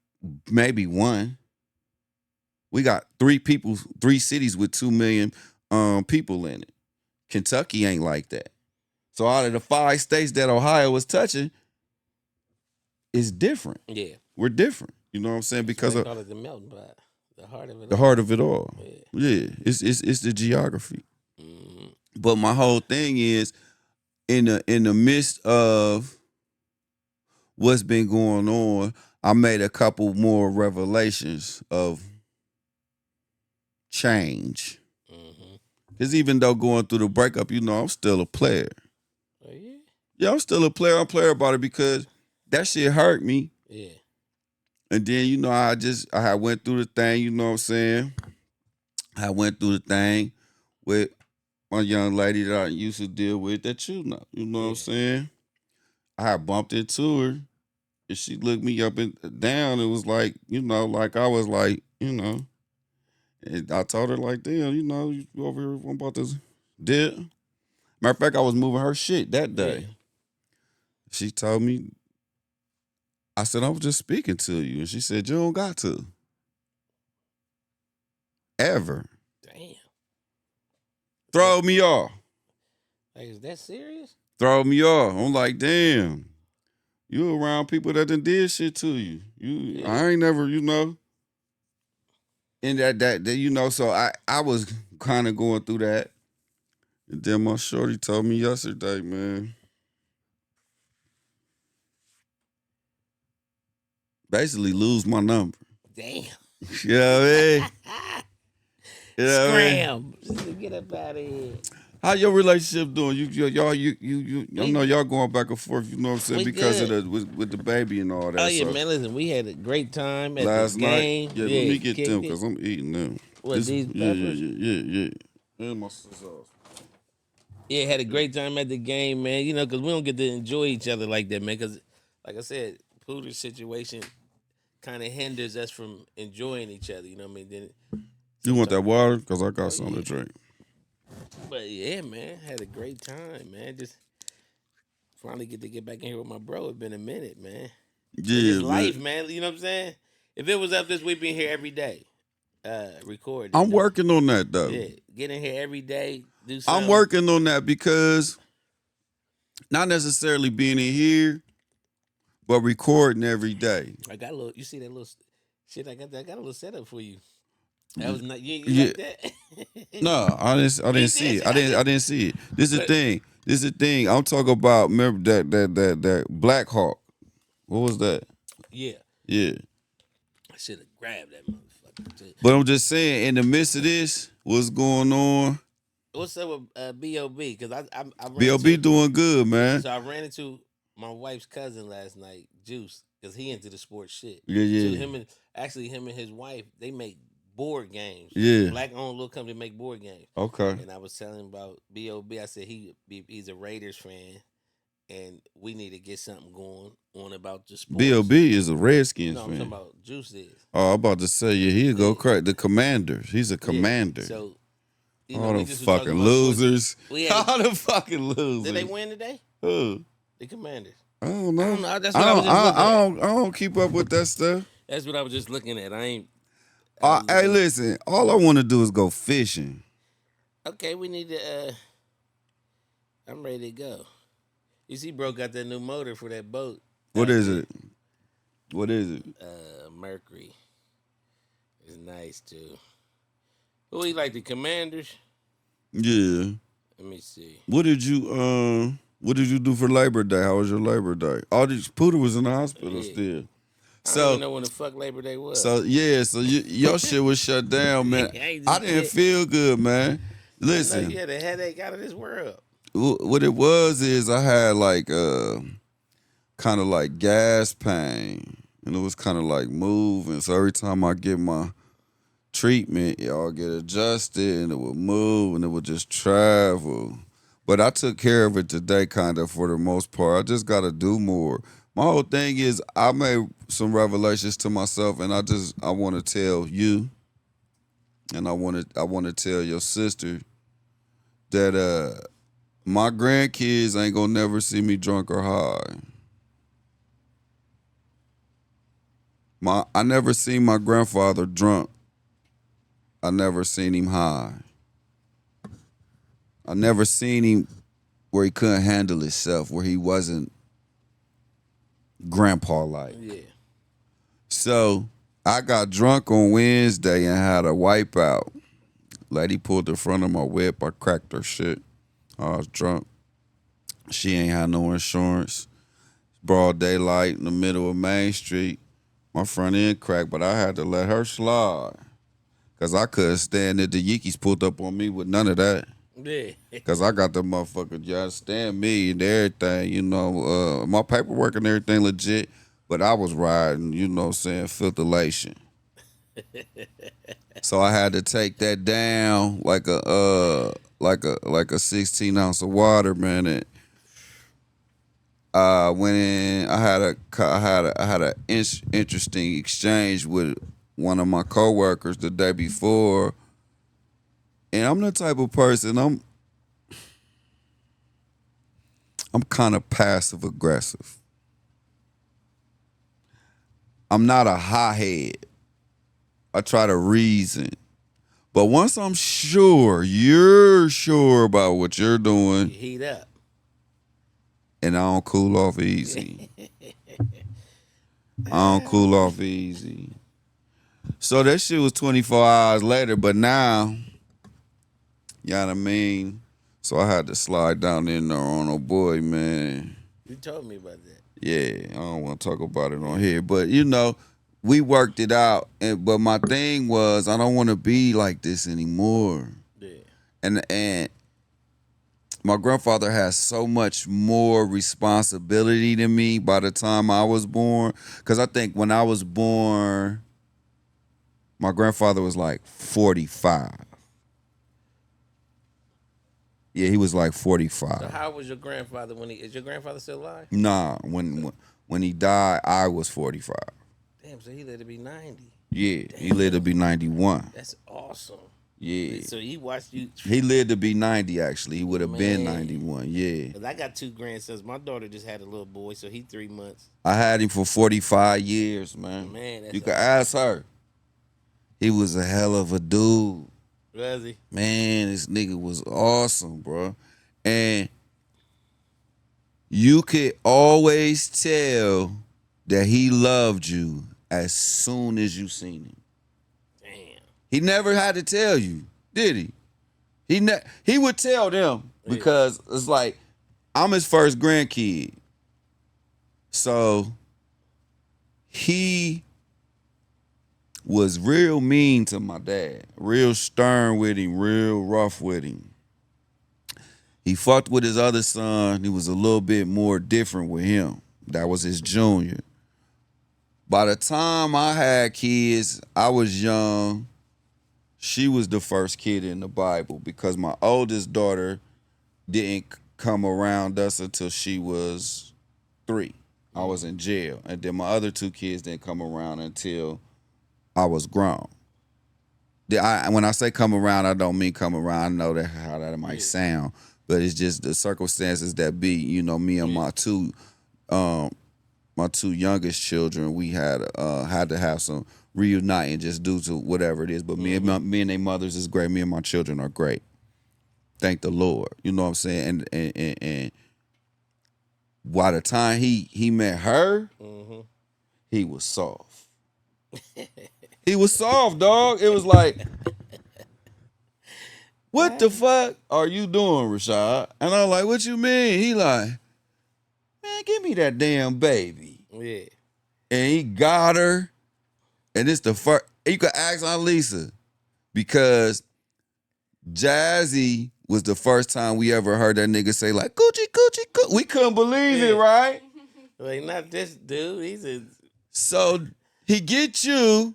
maybe one. We got 3 cities with 2 million people in it. Kentucky ain't like that. So out of the 5 states that Ohio was touching, it's different. Yeah. We're different. You know what I'm saying? Because They of call it the melting pot. The heart of it. the heart of it all. Yeah. Yeah. It's the geography. Mm-hmm. But my whole thing is in the midst of what's been going on, I made a couple more revelations of change. Mm-hmm. Because even though going through the breakup, I'm still a player. Oh, yeah? Yeah, I'm still a player. I'm a player about it because that shit hurt me. Yeah. And then, I had went through the thing, you know what I'm saying? I went through the thing with my young lady that I used to deal with that you know what I'm saying? I had bumped into her and she looked me up and down and was like, like I was like, and I told her like, damn, you over here, I'm about to dip. Matter of fact, I was moving her shit that day. Yeah. She told me, I said, I was just speaking to you. And she said, you don't got to. ever. Damn. Throw me off. Like, is that serious? Throw me off. I'm like, damn. You around people that done did shit to you. I ain't never, and that so I was kind of going through that. And then my shorty told me yesterday, man. Basically lose my number. Damn. You know what I mean? You know what I mean? Scram. Just to get up out of here. How your relationship doing? I know y'all going back and forth, you know what I'm saying, We because good. of with the baby and all that. Oh yeah, so. man. Listen, we had a great time at Last the game. night, let me get kicked them it. because I'm eating them. What, these peppers? Yeah. And my sauce. Yeah, had a great time at the game, man. Because we don't get to enjoy each other like that, man. Because, like I said, Pooter's situation kind of hinders us from enjoying each other. You know what I mean? Then, You want that water? Because I got something to drink. but yeah, man, had a great time, man. Just finally get back in here with my bro. It's been a minute, man. Yeah, It's life, man. You know what I'm saying? If it was up this, we'd be here every day, recording. I'm working on that, though. Yeah, get in here every day, do something. I'm working on that because not necessarily being in here, but recording every day. I got a little. You see that little shit? I got a little setup for you. That was not you Yeah. like that. No, I didn't see it. I didn't see it. This is the thing. I'm talking about. Remember that Black Hawk. What was that? Yeah, Yeah. I should have grabbed that motherfucker too. But I'm just saying, in the midst of this, what's going on? What's up with B.O.B.? Because I ran B.O.B. into- doing good, man. So I ran into my wife's cousin last night, Juice, because he into the sports shit. Yeah. So him and his wife, they make board games. Yeah. Black owned little company make board games. Okay. And I was telling him about B.O.B. I said he's a Raiders fan, and we need to get something going on about the sports. B.O.B. is a Redskins No, I'm fan. talking about Juice is. Oh, I'm about to say, yeah, he'll go crack. The Commanders. He's a commander. Yeah. So, All we them just was talking fucking about sports. losers. We had- All them fucking losers. Did they win today? Who? The Commanders. I don't know. I don't know. That's what I was just looking at. I don't keep up with that stuff. That's what I was just looking at. I ain't. Hey, listen. All I want to do is go fishing. Okay, we need to. I'm ready to go. You see, bro got that new motor for that boat. What is it? What is it? Mercury. It's nice too. Who he like, the Commanders? Yeah. Let me see. What did you do for Labor Day? How was your Labor Day? All these Pooter was in the hospital still. I don't even know when the fuck Labor Day was. So your shit was shut down, man. I didn't feel good, man. Listen, you had a headache out of this world. what it was is I had like kind of like gas pain, and it was kind of like moving. So every time I get my treatment, y'all get adjusted, and it would move, and it would just travel. But I took care of it today, kind of for the most part. I just got to do more. My whole thing is I made some revelations to myself, and I want to tell you, and I want to tell your sister that my grandkids ain't gonna never see me drunk or high. I never seen my grandfather drunk. I never seen him high. I never seen him where he couldn't handle himself, where he wasn't grandpa-like. Yeah. So I got drunk on Wednesday and had a wipeout. Lady pulled the front of my whip. I cracked her shit. I was drunk. She ain't had no insurance. Broad daylight in the middle of Main Street. My front end cracked, but I had to let her slide. Because I couldn't stand it. The Yeekies pulled up on me with none of that. Yeah. Because I got the motherfucker, you understand me and everything, my paperwork and everything legit, but I was riding, filtration. So I had to take that down like a 16 ounce of water, man. And I went in. I had a interesting exchange with one of my coworkers the day before. And I'm the type of person, I'm kind of passive aggressive. I'm not a hothead. I try to reason. But once I'm sure, you're sure about what you're doing, Heat up. and I don't cool off easy. I don't cool off easy. So that shit was 24 hours later, but now, you know what I mean? So I had to slide down in there on a boy, man. You told me about that. Yeah, I don't want to talk about it on here, but you know, we worked it out. But my thing was, I don't want to be like this anymore. Yeah. And my grandfather has so much more responsibility than me by the time I was born. Because I think when I was born, my grandfather was like 45. Yeah, he was like 45. So how was your grandfather when is your grandfather still alive? Nah, when he died, I was 45. Damn, so he lived to be 90. Yeah, he lived to be 91. That's awesome. Yeah. So he watched you. He lived to be 90, actually. He would have been Man. 91, yeah. 'Cause I got 2 grandsons. My daughter just had a little boy, so he 3 months. I had him for 45 years, man. Man, that's You can ask her. He was a hell of a dude. Was he? Man, this nigga was awesome, bro. And you could always tell that he loved you as soon as you seen him. Damn. He never had to tell you, did he? He would tell them because it's like, I'm his first grandkid. So he was real mean to my dad, real stern with him, real rough with him. He fucked with his other son. He was a little bit more different with him. That was his junior. By the time I had kids, I was young. She was the first kid in the Bible because my oldest daughter didn't come around us until she was 3. I was in jail. And then my other 2 kids didn't come around until I was grown. When I say come around, I don't mean come around. I know that how that might sound, but it's just the circumstances that be. You know, me and my two youngest children, we had to have some reuniting just due to whatever it is. But me and their mothers is great. Me and my children are great. Thank the Lord. You know what I'm saying? And by the time he met her, he was soft. He was soft, dog. It was like, what the fuck are you doing, Rashad? And I'm like, what you mean? He like, man, give me that damn baby. Yeah. And he got her. And it's the first, you could ask Aunt Lisa, because Jazzy was the first time we ever heard that nigga say like, coochie, coochie, coochie. We couldn't believe it, right? Like, not this dude. He's a... So he get you.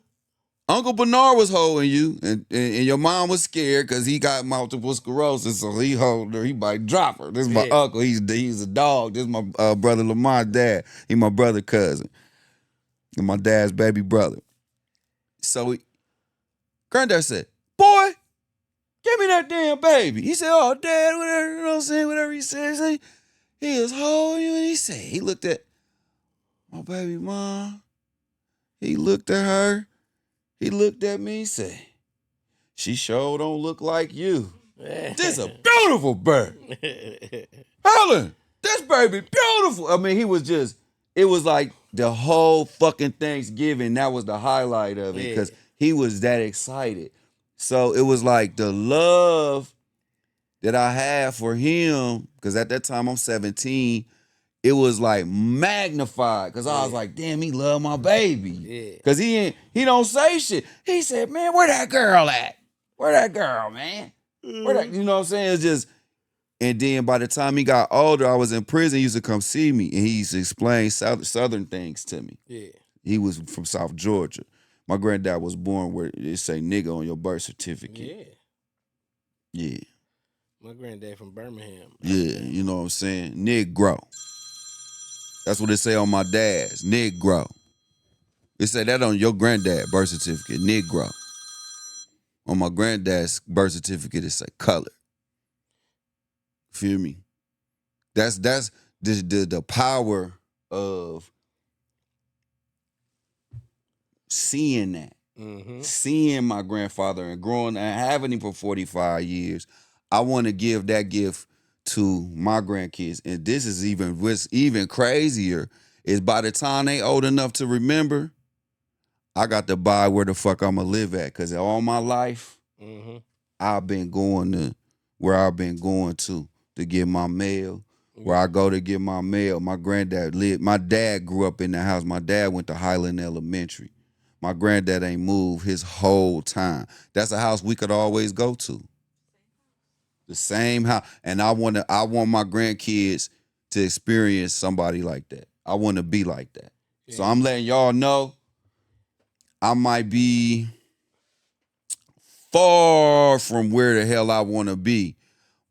Uncle Bernard was holding you, and your mom was scared because he got multiple sclerosis, so he hold her. He might drop her. This is my uncle. He's a dog. This is my brother Lamar's dad. He my brother cousin, and my dad's baby brother. So Granddad said, "Boy, give me that damn baby." He said, "Oh, Dad, whatever, you know what I'm saying, whatever he said." He was holding you, and he looked at my baby mom. He looked at her. He looked at me and said, "She sure don't look like you. This a beautiful bird. Helen, this baby beautiful." I mean, it was like the whole fucking Thanksgiving. That was the highlight of it because he was that excited. So it was like the love that I had for him, because at that time I'm 17, it was like magnified because I was like, damn, he love my baby. Yeah. Because he don't say shit. He said, man, where that girl at? Where that girl, man? Where that, you know what I'm saying? It's just, and then by the time he got older, I was in prison. He used to come see me, and he used to explain southern things to me. Yeah. He was from South Georgia. My granddad was born where it say nigga on your birth certificate. Yeah. Yeah. My granddad from Birmingham. Yeah, you know what I'm saying? Negro. That's what it say on my dad's, Negro. It say that on your granddad birth certificate, Negro. On my granddad's birth certificate, it say color. Feel me? That's the power of seeing that. seeing my grandfather and growing and having him for 45 years, I want to give that gift to my grandkids. And this is what's even crazier is by the time they old enough to remember, I got to buy where the fuck I'm gonna live at. Cause all my life, I've been going to where I've been going to get my mail. Where I go to get my mail. My dad grew up in the house. My dad went to Highland Elementary. My granddad ain't moved his whole time. That's a house we could always go to. The same house. And I want my grandkids to experience somebody like that. I want to be like that. Yeah. So I'm letting y'all know I might be far from where the hell I want to be,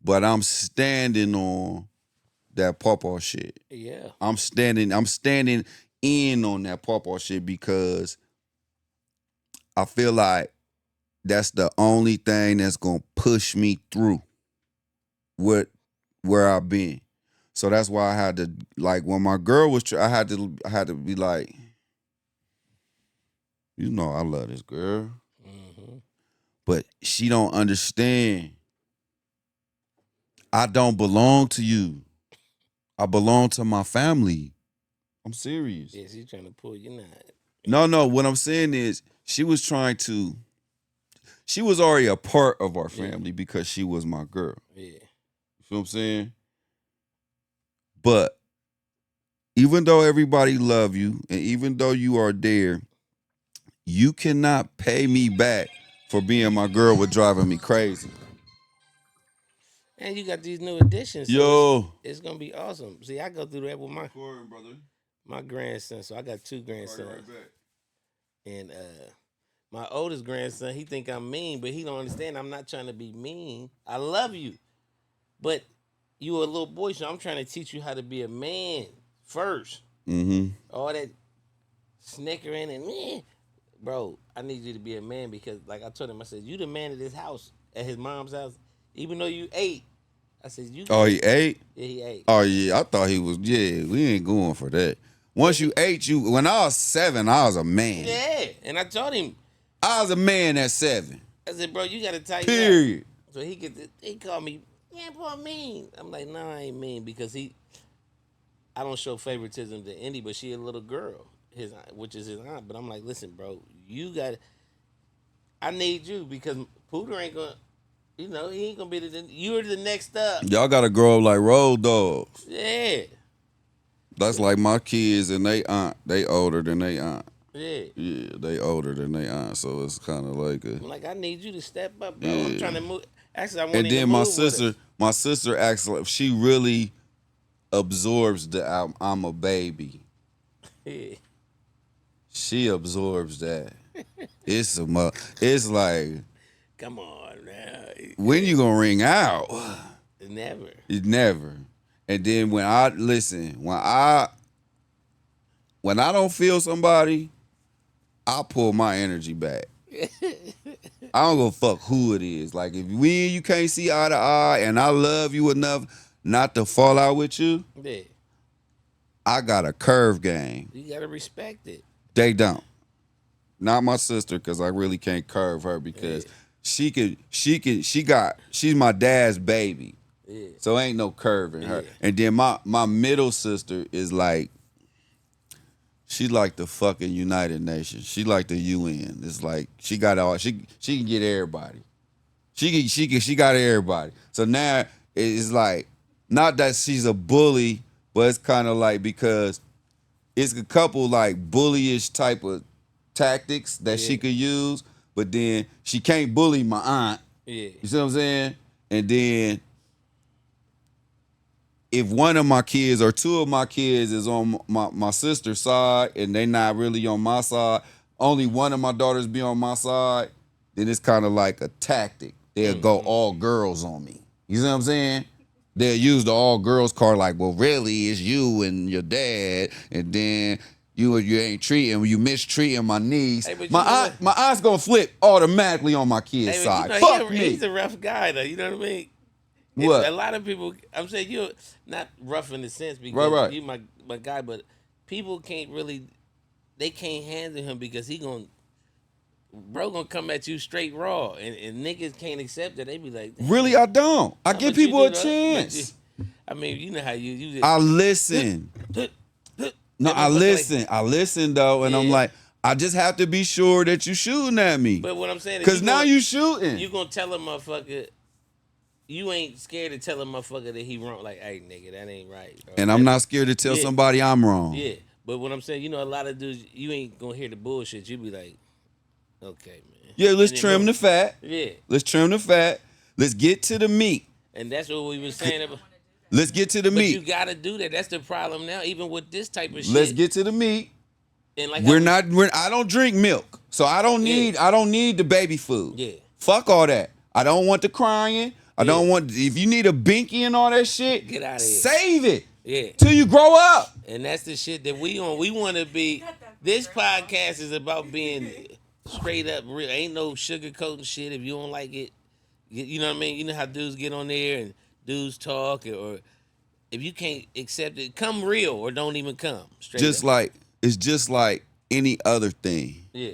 but I'm standing on that pawpaw shit. Yeah. I'm standing in on that pawpaw shit because I feel like that's the only thing that's gonna push me through where I've been. So that's why I had to, like, when my girl was, I had to be like, you know, I love this girl, but she don't understand. I don't belong to you. I belong to my family. I'm serious. Yeah, she's trying to pull you not. No. What I'm saying is she was already a part of our family because she was my girl. Yeah. You feel what I'm saying? But even though everybody love you and even though you are there, you cannot pay me back for being my girl with driving me crazy. And you got these new additions. So Yo. it's going to be awesome. See, I go through that with my grandson. So I got 2 grandsons. And my oldest grandson, he think I'm mean, but he don't understand I'm not trying to be mean. I love you. But you a little boy, so I'm trying to teach you how to be a man first. All that snickering and bro, I need you to be a man because, like I told him, I said, you the man of this house, at his mom's house, even though you ate. I said, you. Oh, he ate? Yeah, he ate. Oh, yeah, I thought he was, we ain't going for that. Once you ate, when I was 7, I was a man. Yeah, and I told him. I was a man at 7. I said, bro, you got to tighten Period. up. So he called me, Grandpa mean. I'm like, no, I ain't mean because I don't show favoritism to Indy, but she a little girl, which is his aunt. But I'm like, listen, bro, I need you because Pooter ain't going to, he ain't going to be you're the next up. Y'all got to grow up like road dogs. Yeah. That's like my kids and they aunt. They older than they aunt. Yeah. Yeah, they older than they aunt. So it's kind of like I'm like, I need you to step up, bro. Yeah. I'm trying to move. Actually, I want and then my sister acts like she really absorbs the I'm a baby. Yeah. She absorbs that. It's like, come on now. When you gonna ring out? Never. Never. And then when I don't feel somebody, I pull my energy back. I don't go fuck who it is. Like if you can't see eye to eye and I love you enough not to fall out with you, yeah. I got a curve game. You gotta respect it. They don't. Not my sister, because I really can't curve her because she's my dad's baby. Yeah. So ain't no curve in her. And then my middle sister is like, she like the fucking United Nations. She like the UN. It's like she got all she can get everybody. She got everybody. So now it's like not that she's a bully, but it's kind of like because it's a couple like bullyish type of tactics that she could use, but then she can't bully my aunt. Yeah. You see what I'm saying? And then if one of my kids or 2 of my kids is on my sister's side and they not really on my side, only one of my daughters be on my side, then it's kind of like a tactic. They'll go all girls on me. You see what I'm saying? They'll use the all girls card like, well, really, it's you and your dad, and then you ain't treating, you mistreating my niece. Hey, my aunt's gonna flip automatically on my kid's side. Fuck me. He's a rough guy, though. You know what I mean? What? A lot of people, I'm saying you're not rough in the sense because you my guy, but people can't really, they can't handle him because he gonna bro gonna come at you straight raw, and niggas can't accept that. They be like, "Damn." Really, I don't. I No, give but you people do, a though. chance. I mean, you know how you I listen. No, I listen. I listen though, and I'm Yeah. like, I just have to be sure that you shooting at me. But what I'm saying is, Because now you shooting. You gonna tell a motherfucker, you ain't scared to tell a motherfucker that he wrong. Like, hey, nigga, that ain't right. Bro. And I'm not scared to tell Yeah. somebody I'm wrong. Yeah, but what I'm saying, you know, a lot of dudes, you ain't gonna hear the bullshit. You be like, okay, man. Yeah, let's And then trim boom. the fat. Yeah, Let's trim the fat. Let's get to the meat. and that's what we was saying about. Let's get to the But you meat. gotta do that. That's the problem now. Even with this type of shit. Let's get to the meat. And like I don't drink milk. So I don't need the baby food. Yeah. Fuck all that. I don't want the crying. I don't want, if you need a binky and all that shit, Get outta here. save it. Yeah. Till you grow up. And that's the shit that we on. We want to be. This podcast is about being straight up real. Ain't no sugarcoating shit. If you don't like it, you know what I mean. You know how dudes get on there and dudes talk, or if you can't accept it, come real or don't even come. Straight up. It's just like any other thing. Yeah.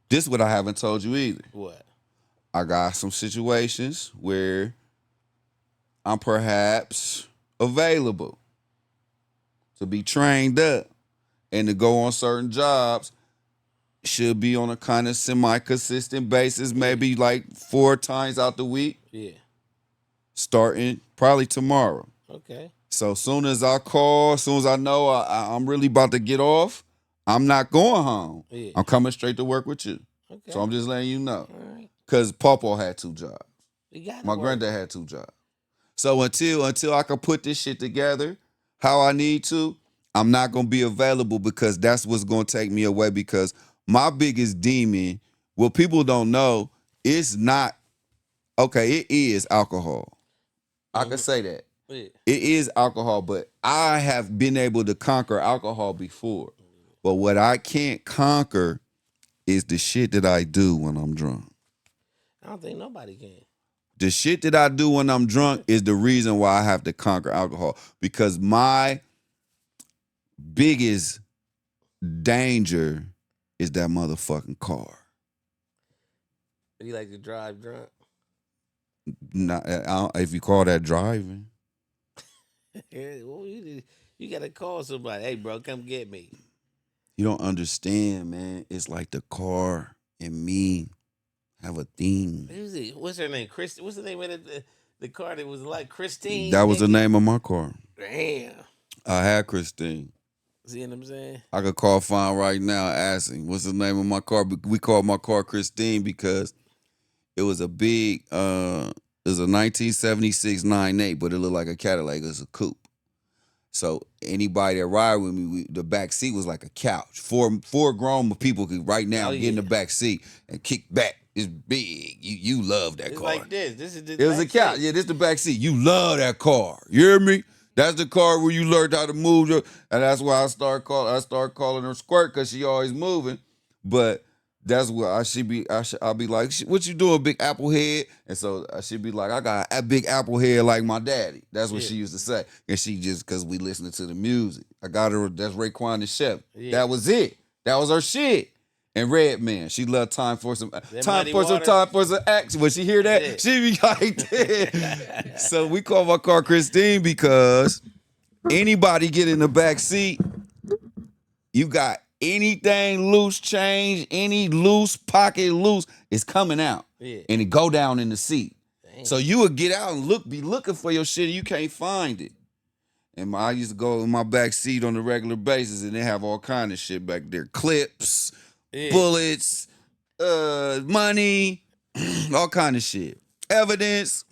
This is what I haven't told you either. What? I got some situations where I'm perhaps available to be trained up and to go on certain jobs. Should be on a kind of semi-consistent basis, maybe like 4 times out the week, Yeah. starting probably tomorrow. Okay. So as soon as I call, as soon as I know I'm really about to get off, I'm not going home. Yeah. I'm coming straight to work with you. Okay. So I'm just letting you know. All right. Because Pawpaw had 2 jobs. You got My granddad had 2 jobs. So until I can put this shit together how I need to, I'm not going to be available because that's what's going to take me away, because my biggest demon, what people don't know, it's not, okay, it is alcohol. I can say that. Yeah. It is alcohol, but I have been able to conquer alcohol before. But what I can't conquer is the shit that I do when I'm drunk. I don't think nobody can. The shit that I do when I'm drunk is the reason why I have to conquer alcohol, because my biggest danger is that motherfucking car. You like to drive drunk? Not, if you call that driving. Yeah, well, you gotta call somebody. Hey, bro, come get me. You don't understand, man. It's like the car and me have a theme. Who's it? What's her name? What's the name of the car that was like Christine? That was the nigga? name of my car. Damn. I had Christine. See what I'm saying? I could call Fine right now and ask him, what's the name of my car? We called my car Christine because it was a big, it was a 1976 9.8, but it looked like a Cadillac. It was a coupe. So anybody that ride with me, the back seat was like a couch. Four grown people could right now get in the back seat and kick back. It's big. You love that It's car. like this. This is the It was a back couch. seat. Yeah, this is the back seat. You love that car. You hear me? That's the car where you learned how to move. And that's why I start calling her Squirt, because she always moving. But that's what I'll be like, what you doing, big apple head? And so she'd be like, I got a big apple head like my daddy. That's what she used to say. And she just, because we listening to the music. I got her, that's Raekwon the Chef. Yeah. That was it. That was her shit. And Redman, she loved time for some Muddy Water? action. When she hear that, Yeah. she be like that. So we call my car Christine because anybody get in the back seat, you got anything loose change, any loose pocket loose, it's coming out. Yeah. And it go down in the seat. Damn. So you would get out and be looking for your shit and you can't find it. And I used to go in my back seat on a regular basis and they have all kind of shit back there. Clips, bullets, money, all kind of shit. Evidence,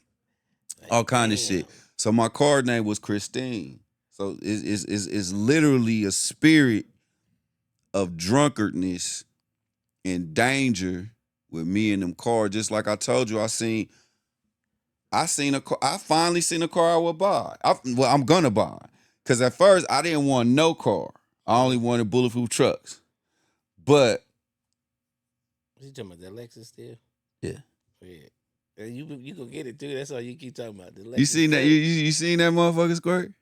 all kind of shit. So my car name was Christine. So it's literally a spirit of drunkardness and danger with me and them cars. Just like I told you, I finally seen a car I would buy. I'm gonna buy. Because at first I didn't want no car. I only wanted bulletproof trucks. But You talking about that Lexus still? yeah. Yeah. You gonna get it too. That's all you keep talking about. The Lexus You seen that? still. You seen that motherfucker, Squirt?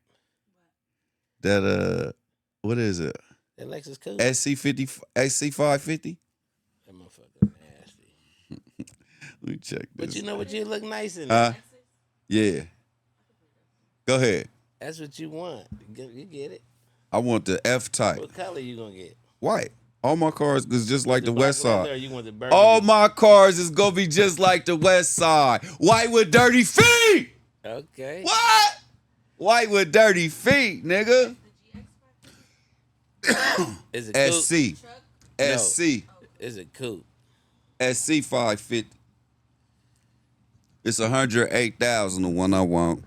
That what is it? That Lexus cool. SC550? Let me check this. But you know what? You look nice in Huh? it. Yeah. Go ahead. That's what you want. You get it. I want the F type. What color you gonna get? White. All my cars is just like the black West leather, Side. or you want the burgundy? All my cars is gonna be just like the West Side. White with dirty feet. Okay. What? White with dirty feet, nigga. Is it coupe? SC. No. SC. Is it coupe? SC 550. It's 108,000. The one I want.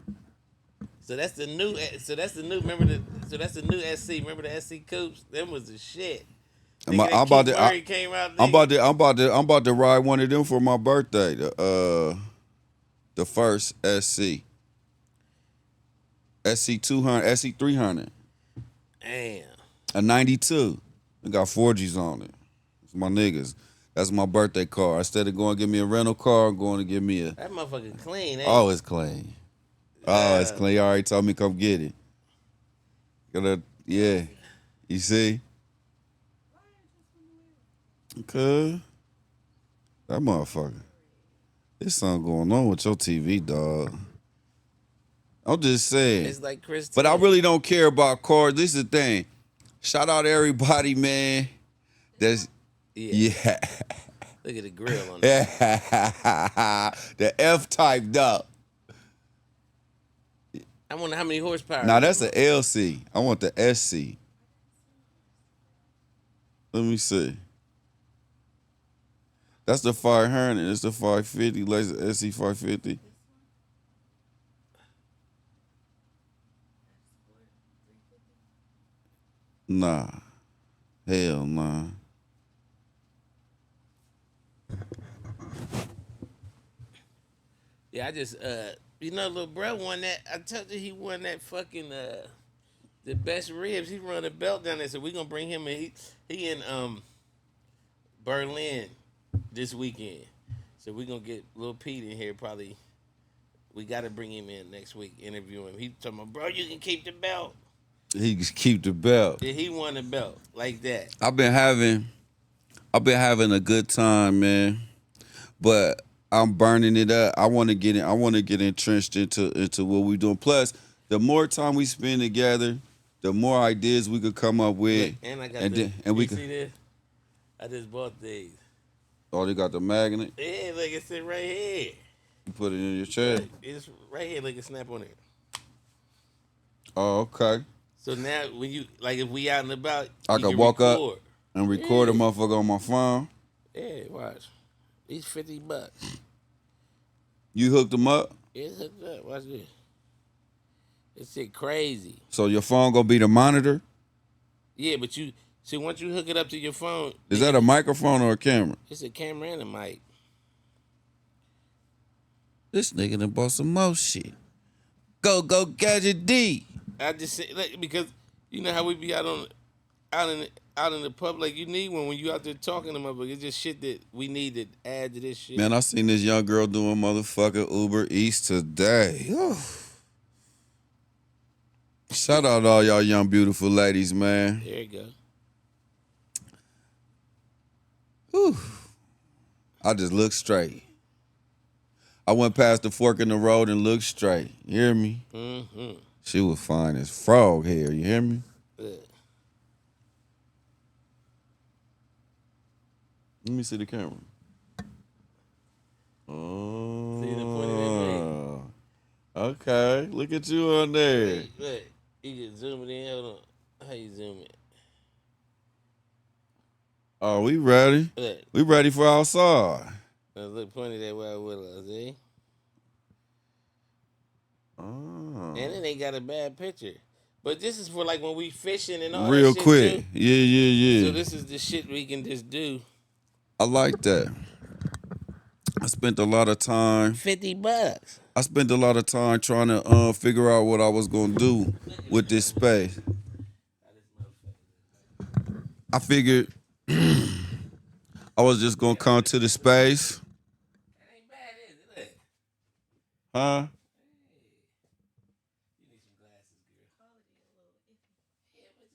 So that's the new. So that's the new. Remember the. So that's the new SC. Remember the SC coupes? Them was the shit. I'm about to ride one of them for my birthday. The first SC. SC 200, SC 300. Damn. A 92. It got 4Gs on it. It's my niggas. That's my birthday car. Instead of going to get me a rental car, I'm going to give me a. That motherfucker clean. Ain't Oh, it's clean. Oh, it's clean. You already told me come get it. Yeah. You see? Okay. That motherfucker. There's something going on with your TV, dog. I'm just saying. It's like Chris. But I really don't care about cars. This is the thing. Shout out to everybody, man. That's yeah. Look at the grill on it. The F type though. I wonder how many horsepower. Now that's an LC. I want the SC. Let me see. That's the 500. It's the 550. Like the SC 550. Nah. Hell nah. Yeah, I just little bro won that. I told you he won that fucking the best ribs. He run a belt down there, so we gonna bring him in. He in Berlin this weekend, so we gonna get Lil Pete in here probably. We gotta bring him in next week, interview him. He talking about, bro, you can keep the belt. He just keep the belt. Yeah, he won the belt like that. I've been having a good time, man. But I'm burning it up. I want to get entrenched into what we doing. Plus, the more time we spend together, the more ideas we could come up with. Look, and I got we see this? I just bought these. Oh, they got the magnet. Yeah, look, it's right here. You put it in your chair. It's right here. Look, it snap on it. Oh, okay. So now, when you if we out and about, I you can walk record. up and record a motherfucker on my phone. Yeah, watch. It's $50. You hooked them up? It's hooked up. Watch this. This shit crazy. So your phone gonna be the monitor? Yeah, but you see once you hook it up to your phone, Is that a microphone or a camera? it's a camera and a mic. This nigga done bought some more shit. Go Gadget D. I just say because you know how we be out in the public. You need one when you out there talking to motherfuckers. It's just shit that we need to add to this shit. Man, I seen this young girl doing motherfucking Uber Eats today. Whew. Shout out to all y'all young beautiful ladies, man. There you go. Whew. I just looked straight. I went past the fork in the road and looked straight. You hear me? Mm-hmm. She was fine as frog hair. You hear me? Yeah. Let me see the camera. Oh. See the point of okay. Look at you on there. Look, you can zoom it in. Hold on. How you zoom it? Oh, we ready? Look. We ready for outside. Now look, pointed that way with us, see? Oh. And it ain't got a bad picture. But this is for when we fishing and all Real that shit quick. too. Yeah. So this is the shit we can just do. I like that. I spent a lot of time. $50. I spent a lot of time trying to figure out what I was gonna do with this space. I figured I was just gonna come to the space. That ain't bad, is it? Huh? You need some glasses, girl. Yeah, but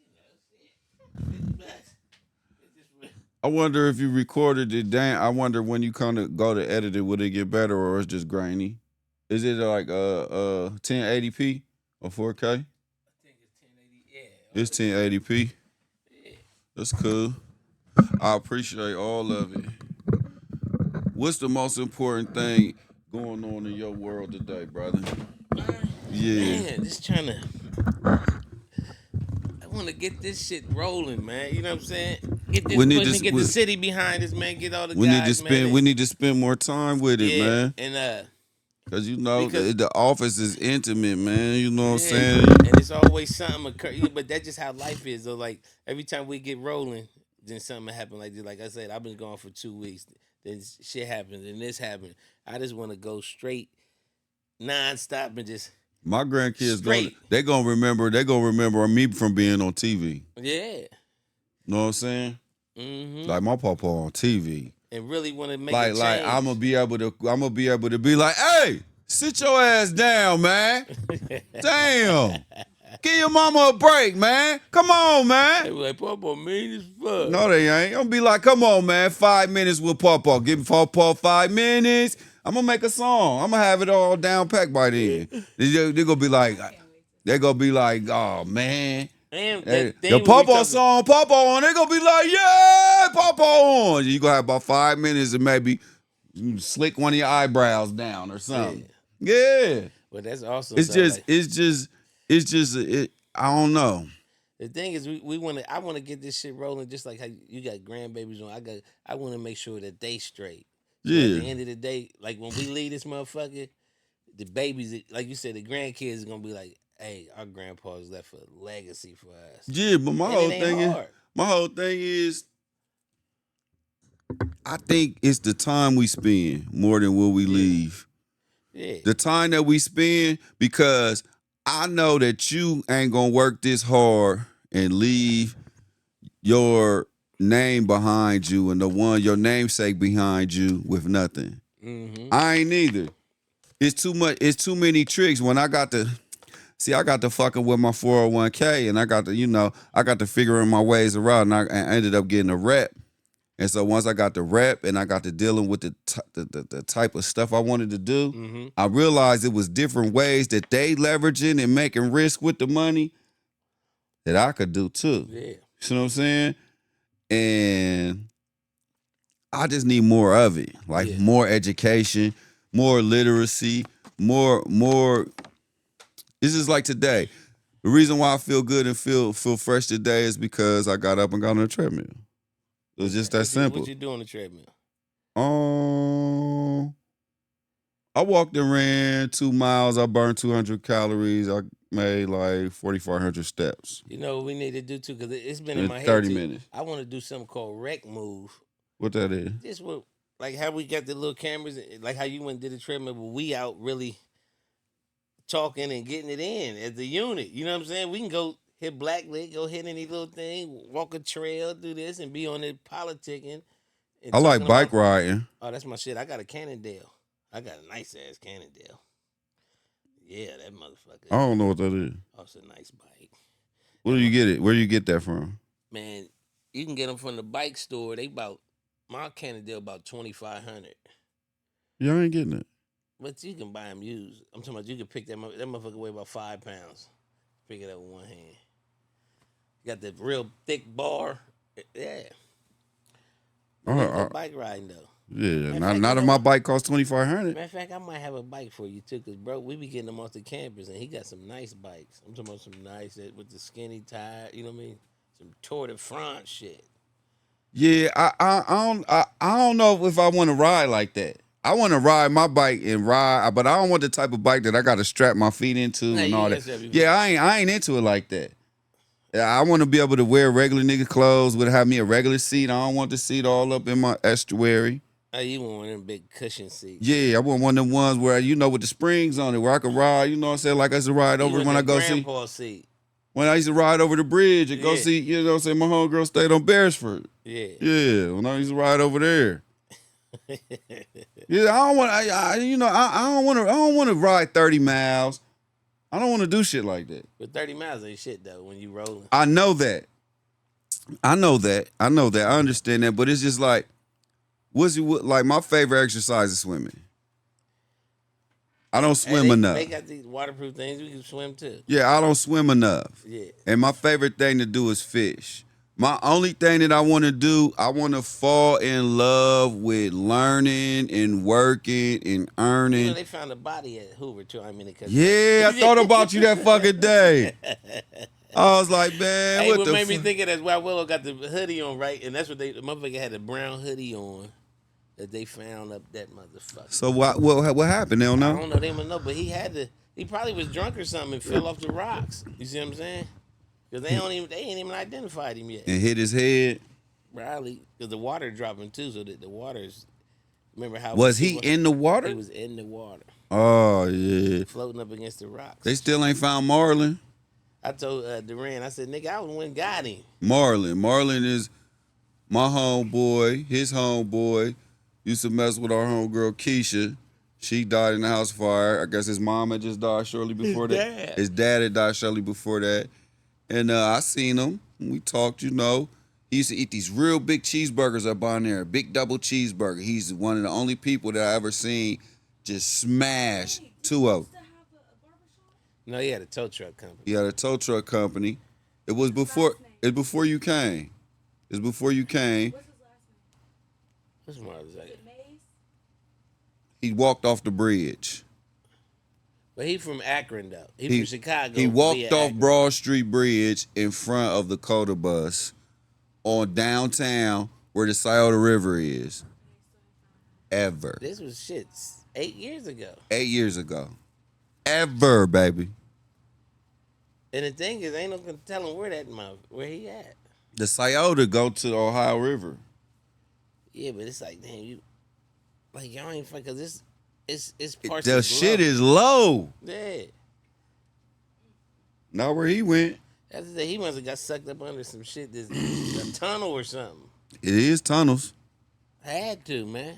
$50. I wonder if you recorded it. Damn, I wonder when you kind of go to edit it, would it get better or it's just grainy? Is it like 1080p or 4K? I think it's 1080. Yeah. It's 1080p. That's cool. I appreciate all of it. What's the most important thing going on in your world today, brother? Yeah. Man, just trying to. I want to get this shit rolling, man. You know what I'm saying? Get this pushing, get the city behind us, man. Get all the guys, man. We need to spend more time with it, man. And Cause you know the office is intimate, man. You know what I'm saying? And it's always something occur. But that's just how life is. So like every time we get rolling, then something happen like this. Like I said, I've been gone for 2 weeks. Then shit happens, and this happened. I just want to go straight, nonstop, and just. My grandkids they gonna remember me from being on TV. Yeah. Know what I'm saying? Mm-hmm. Like my papa on TV. And really want to make like a change. like I'm gonna be able to be like, hey, sit your ass down, man. Damn. Give your mama a break, man. Come on, man. They be like, Papa mean as fuck. No, they ain't. I'm gonna be like, come on, man. 5 minutes with Papa. Give Papa 5 minutes. I'm gonna make a song. I'm gonna have it all down packed by then. They're gonna be like, oh man. The Papa song, Papa on. They're gonna be like, yeah, Papa on. You gonna have about 5 minutes and maybe slick one of your eyebrows down or something. Yeah. Well, that's awesome. It's just I don't know. The thing is, I want to get this shit rolling, just like how you got grandbabies on. I want to make sure that they straight. So yeah. At the end of the day, like when we leave this motherfucker, the babies, like you said, the grandkids are gonna be like, "Hey, our grandpa's left a legacy for us." Yeah, but my whole thing is, I think it's the time we spend more than what we leave. Yeah. The time that we spend, because I know that you ain't gonna work this hard and leave your name behind you and your namesake behind you with nothing. Mm-hmm. I ain't either. It's too much. It's too many tricks. When I got to fucking with my 401k and I got to figuring my ways around, and I ended up getting a rep. And so once I got the rep and I got to dealing with the type of stuff I wanted to do, mm-hmm. I realized it was different ways that they leveraging and making risk with the money that I could do too. Yeah. You know what I'm saying? And I just need more of it. Like more education, more literacy, more. This is like today. The reason why I feel good and feel fresh today is because I got up and got on the treadmill. It was just that simple. What you do on the treadmill? I walked and ran 2 miles. I burned 200 calories. I made like 4,500 steps. You know what we need to do too, because it's been in my head 30 too. minutes. I want to do something called Rec Move. What that is? Just what, like how we got the little cameras, like how you went and did the treadmill, but we out really talking and getting it in as a unit. You know what I'm saying? We can go hit Blacklit, go hit any little thing, walk a trail, do this, and be on it politicking. I like bike riding. Oh, that's my shit. I got a Cannondale. I got a nice ass Cannondale. Yeah, that motherfucker. I don't know what that is. Oh, it's a nice bike. Where do you get it? Where do you get that from? Man, you can get them from the bike store. My Cannondale about $2,500. Yeah, I ain't getting it. But you can buy them used. I'm talking about you can pick that motherfucker weigh about 5 pounds. Pick it up with one hand. You got the real thick bar. Yeah. Bike riding though. Yeah, not if my bike costs $2,500. Matter of fact, I might have a bike for you too, cause bro, we be getting them off the campus, and he got some nice bikes. I'm talking about some nice with the skinny tire. You know what I mean? Some Tour de France shit. Yeah, I don't know if I want to ride like that. I want to ride my bike and ride, but I don't want the type of bike that I got to strap my feet into and all that. Yeah, I ain't into it like that. I want to be able to wear regular nigga clothes, would have me a regular seat. I don't want the seat all up in my estuary. Oh, you want one of them big cushion seats? Yeah, I want one of them ones where with the springs on it, where I can ride. You know what I'm saying? Like I used to ride over when I go see. Seat. When I used to ride over the bridge and go see, you know what I'm saying? My homegirl stayed on Beresford. Yeah. Yeah, when I used to ride over there. Yeah, I don't want to ride 30 miles. I don't want to do shit like that. But 30 miles ain't shit though when you rolling. I know that. I know that. I understand that. But it's just like, like my favorite exercise is swimming. I don't swim enough. They got these waterproof things. We can swim too. Yeah, I don't swim enough. Yeah. And my favorite thing to do is fish. My only thing that I want to do, I want to fall in love with learning and working and earning. You know, they found a body at Hoover too. I mean, Yeah, I thought about you that fucking day. I was like, man, hey, what what the made me think of that? Wild Willow got the hoodie on, right? And that's what the motherfucker had a brown hoodie on that they found up that motherfucker. So what happened? They don't know. I don't know. They don't know, but he probably was drunk or something and fell off the rocks. You see what I'm saying? Because they ain't even identified him yet. And hit his head. Probably because the water dropping too, so that the water's. Remember how was he in the water? He was in the water. Oh yeah, floating up against the rocks. They still ain't found Marlon. I told Duran, I said, nigga, I was the one got him. Marlon is my homeboy. His homeboy used to mess with our homegirl Keisha. She died in the house fire. I guess his mom had just died shortly before that. His dad had died shortly before that. And I seen him. We talked, you know. He used to eat these real big cheeseburgers up on there, big double cheeseburger. He's one of the only people that I ever seen just smash two of them. No, he had a tow truck company. He had a tow truck company. It was before. It's before you came. It's before you came. What's Marlon's name? He walked off the bridge. But he from Akron though. He from Chicago. He walked off Broad Street Bridge in front of the Coda bus on downtown where the Scioto River is. Ever. This was shit 8 years ago. 8 years ago. Ever, baby. And the thing is, ain't no gonna tell him where he at. The Scioto go to the Ohio River. Yeah, but it's like, damn, y'all ain't fucking, cause it's parts The shit is low. Yeah. Not where he went. That's the thing. He must have got sucked up under some shit, a tunnel or something. It is tunnels. Had to, man.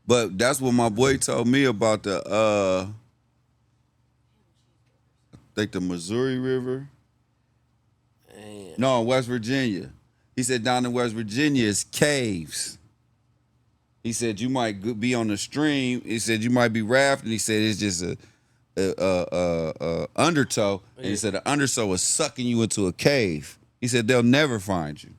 But that's what my boy told me about I think the Missouri River. Damn. No, West Virginia. He said down in West Virginia is caves. He said you might be on the stream. He said you might be rafting. He said it's just a undertow. And he said the undertow is sucking you into a cave. He said they'll never find you.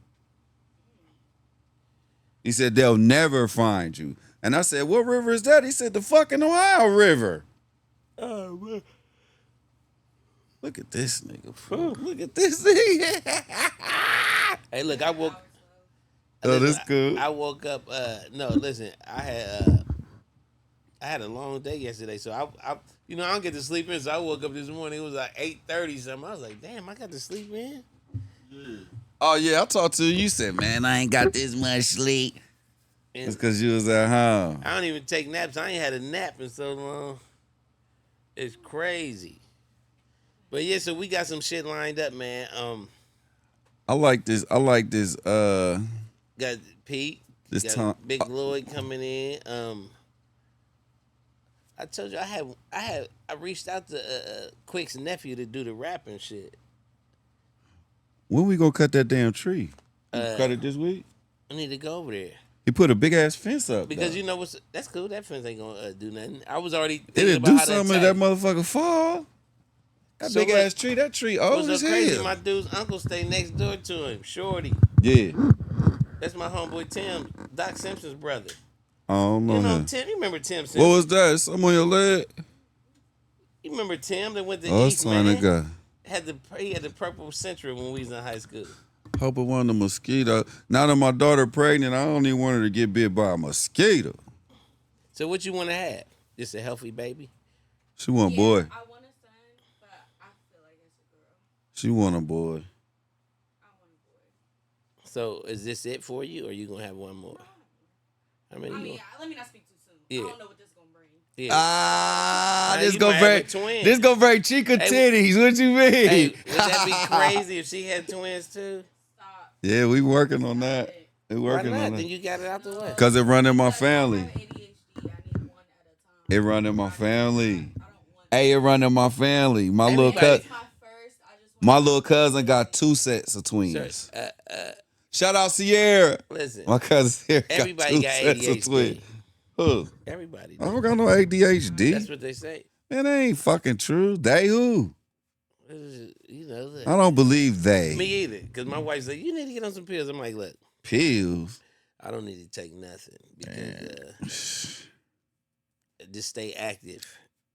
He said they'll never find you. And I said, what river is that? He said the fucking Ohio River. Oh, man. Look at this nigga. Look at this nigga. Hey, look, I woke. Oh, that's cool. I woke up. No, listen, I had a long day yesterday, so I don't get to sleep in. So I woke up this morning. It was like 8:30 something. I was like, damn, I got to sleep in. Yeah. Oh yeah, I talked to you. You said, man, I ain't got this much sleep. And it's because you was at home. I don't even take naps. I ain't had a nap in so long. It's crazy. But yeah, so we got some shit lined up, man. I like this. Got Pete. This got time, Big Lloyd coming in. I told you I reached out to Quick's nephew to do the rapping shit. When we gonna cut that damn tree? Cut it this week? I need to go over there. He put a big ass fence up. Because you know what's that's cool. That fence ain't gonna do nothing. I was already It'll do something to that motherfucker fall. That big ass tree, that tree old as hell. Crazy, my dude's uncle stay next door to him, Shorty. Yeah. That's my homeboy Tim, Doc Simpson's brother. I don't know. You know him. Tim, you remember Tim Simpson? What was that? Something on your leg? You remember Tim that went to East, man? He had the purple Sentra when we was in high school. Hope it wasn't a mosquito. Now that my daughter pregnant, I don't even want her to get bit by a mosquito. So what you want to have? Just a healthy baby? She want a boy. I want a son, but I feel like it's a girl. She want a boy. I want a boy. So is this it for you, or are you gonna have one more? Let me not speak too soon. Yeah. I don't know what this gonna bring. Yeah. This gonna bring Chica titties. What you mean? Hey, would that be crazy if she had twins too? Stop. Yeah, we working on that. We working Why not? on that. Then you got it out the way. Cause it run in my family. I have ADHD. I need one at a time. It run in my family. I don't want Hey, it run in my family. My little Everybody- cut. my first. I just My little cousin got 2 sets of twins. Shout out Sierra. Listen, My cousin Sierra everybody got 2 sets of ADHD. twins. Who? Everybody. I don't got no ADHD. That's what they say. Man, that ain't fucking true. They who? You know. I don't believe they. Me either. Because my wife said, you need to get on some pills. I'm like, look. Pills? I don't need to take nothing. Because just stay active.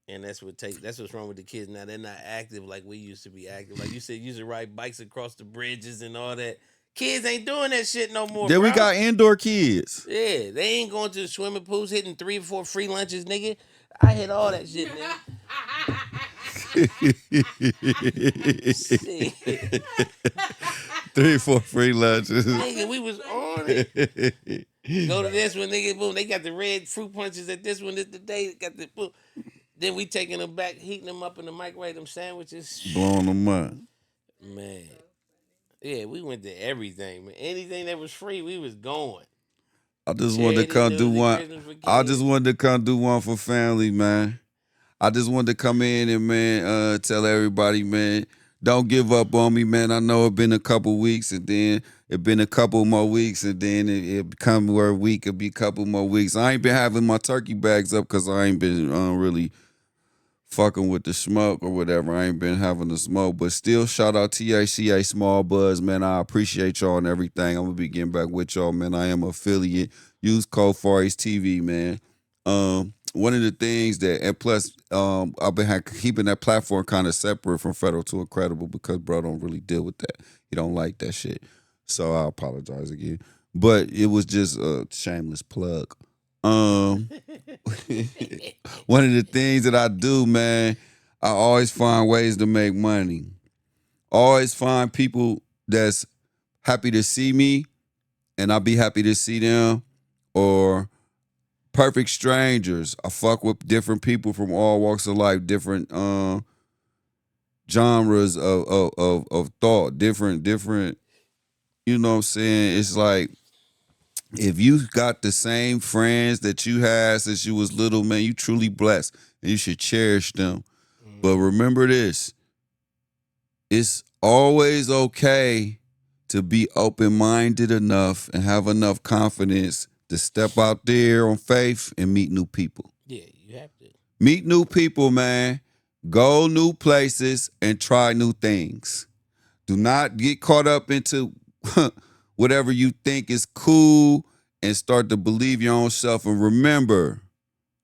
And that's what's wrong with the kids now. They're not active like we used to be active. Like you said, you used to ride bikes across the bridges and all that. Kids ain't doing that shit no more. Then bro. we got indoor kids. Yeah, they ain't going to the swimming pools hitting 3 or 4 free lunches, nigga. I hit all that shit, nigga. 3 or 4 free lunches. Nigga, we was on it. Go to this one, nigga. Boom, they got the red fruit punches at this one. This today got the boom. Then we taking them back, heating them up in the microwave, them sandwiches. Blowing them up. Man. Yeah, we went to everything, man. Anything that was free, we was going. I just wanted to come do one. I just wanted to come do one for family, man. I just wanted to come in and, man, tell everybody, man, don't give up on me, man. I know it been a couple weeks, and then it been a couple more weeks, and then it become where a week, it'll be a couple more weeks. I ain't been having my turkey bags up because I ain't been really fucking with the smoke or whatever. I ain't been having the smoke, but still shout out THCA Small Buzz, man. I appreciate y'all and everything. I'm gonna be getting back with y'all, man. I am affiliate. Use code FAREAST-TV, man. One of the things that, and plus, I've been keeping that platform kind of separate from Federal to Incredible because bro don't really deal with that. He don't like that shit. So I apologize again. But it was just a shameless plug. One of the things that I do, man, I always find ways to make money. Always find people that's happy to see me, and I'll be happy to see them, or perfect strangers. I fuck with different people from all walks of life, different genres of thought, different. You know what I'm saying? It's like, if you got the same friends that you had since you was little, man, you truly blessed, and you should cherish them. But remember this, it's always okay to be open-minded enough and have enough confidence to step out there on faith and meet new people. Yeah, you have to. Meet new people, man. Go new places and try new things. Do not get caught up into whatever you think is cool and start to believe your own self. And remember,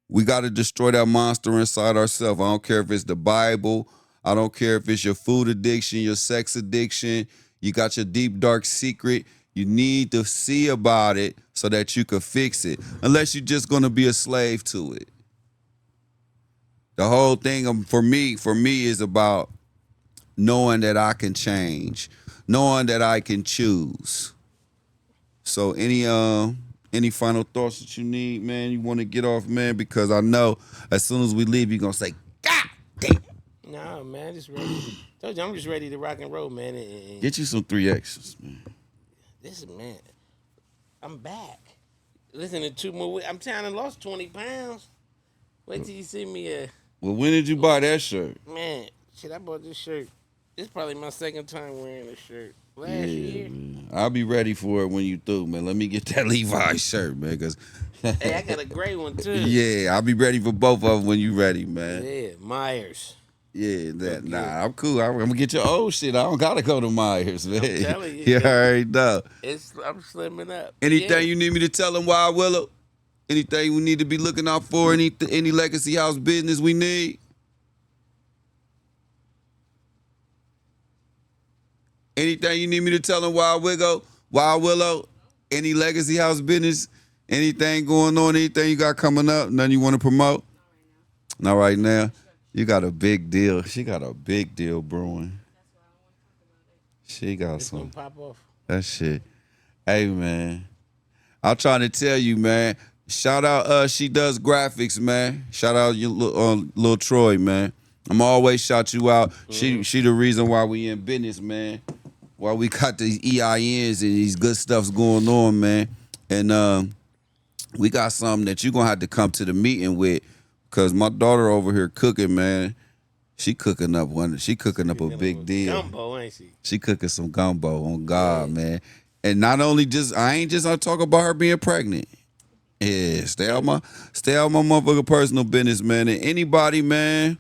we got to destroy that monster inside ourselves. I don't care if it's the Bible. I don't care if it's your food addiction, your sex addiction. You got your deep, dark secret. You need to see about it so that you can fix it. Unless you're just going to be a slave to it. The whole thing for me is about knowing that I can change, knowing that I can choose. So any final thoughts that you need, man, you want to get off, man? Because I know as soon as we leave, you're going to say, God damn. Nah, man, just ready. Told you, I'm just ready to rock and roll, man. And get you some 3X's, man. Man, I'm back. Listen to 2 more weeks. I'm telling you, I lost 20 pounds. Wait till you see me. Well, when did you buy that shirt? Man, shit, I bought this shirt. This is probably my 2nd time wearing this shirt. Last year. Man. I'll be ready for it when you through, man. Let me get that Levi's shirt, man, because... Hey, I got a gray one, too. Yeah, I'll be ready for both of them when you ready, man. Yeah, Myers. Yeah, I'm cool. I'm going to get your old shit. I don't got to go to Myers, man. I'm telling you. You already know. I'm slimming up. Anything you need me to tell them, Wild Willow? Anything we need to be looking out for? Any Legacy House business we need? Anything you need me to tell them, Wild Willow? Any Legacy House business? Anything going on? Anything you got coming up? Nothing you want to promote? Not right now. You got a big deal. She got a big deal brewing. She got It's some. gonna pop off. That shit. Hey, man. I'm trying to tell you, man. Shout out She Does Graphics, man. Shout out your little Troy, man. I'm always shout you out. She the reason why we in business, man. Why we got these EINs and these good stuffs going on, man. And we got something that you're going to have to come to the meeting with, because my daughter over here cooking, man. She cooking up a big deal. Gumbo, ain't she? She cooking some gumbo on God, man. And not only I ain't just talk about her being pregnant. Yeah, stay out my motherfucking personal business, man. And anybody, man,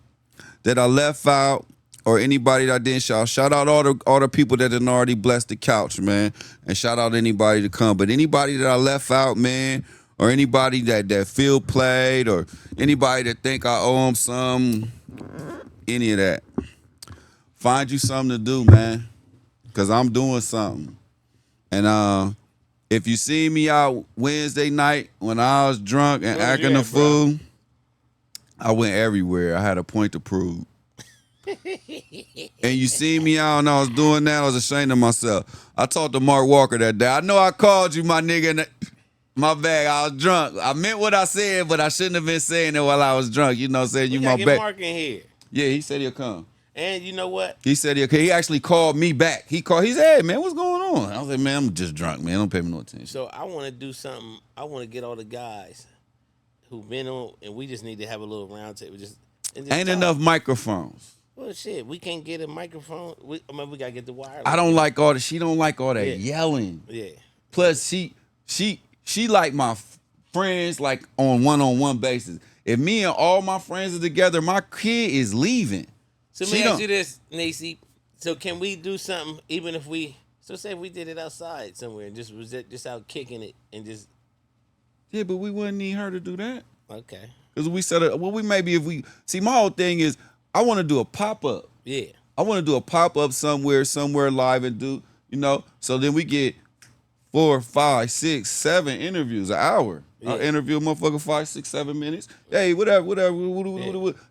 that I left out or anybody that I didn't shout out all the people that done already blessed the couch, man. And shout out anybody to come. But anybody that I left out, man, or anybody that feel played or anybody that think I owe them some, any of that. Find you something to do, man. Cause I'm doing something. And if you see me out Wednesday night when I was drunk and acting a fool, I went everywhere. I had a point to prove. And you see me out and I was doing that, I was ashamed of myself. I talked to Mark Walker that day. I know I called you, my nigga, and my bad. I was drunk. I meant what I said, but I shouldn't have been saying it while I was drunk. You know what I'm saying? You my get back. Mark in here. Yeah, he said he'll come. And you know what? He said he actually called me back. He said, hey, man, what's going on? I was like, man, I'm just drunk, man. Don't pay me no attention. So I want to do something. I want to get all the guys who've been on, and we just need to have a little round table. Just Ain't talk. enough microphones. Well, shit, we can't get a microphone. We got to get the wireless. I don't like all that. She don't like all that yelling. Yeah. Plus, she like my friends, like on one-on-one basis. If me and all my friends are together, my kid is leaving. So let me ask you this, Nacy. So can we do something even if say if we did it outside somewhere and just out kicking it and just. Yeah, but we wouldn't need her to do that. Okay. Because we said, my whole thing is I want to do a pop-up. Yeah. I want to do a pop-up somewhere live and do, so then we get 4, 5, 6, 7 interviews an hour. Yeah. I'll interview a motherfucker 5, 6, 7 minutes. Hey, whatever.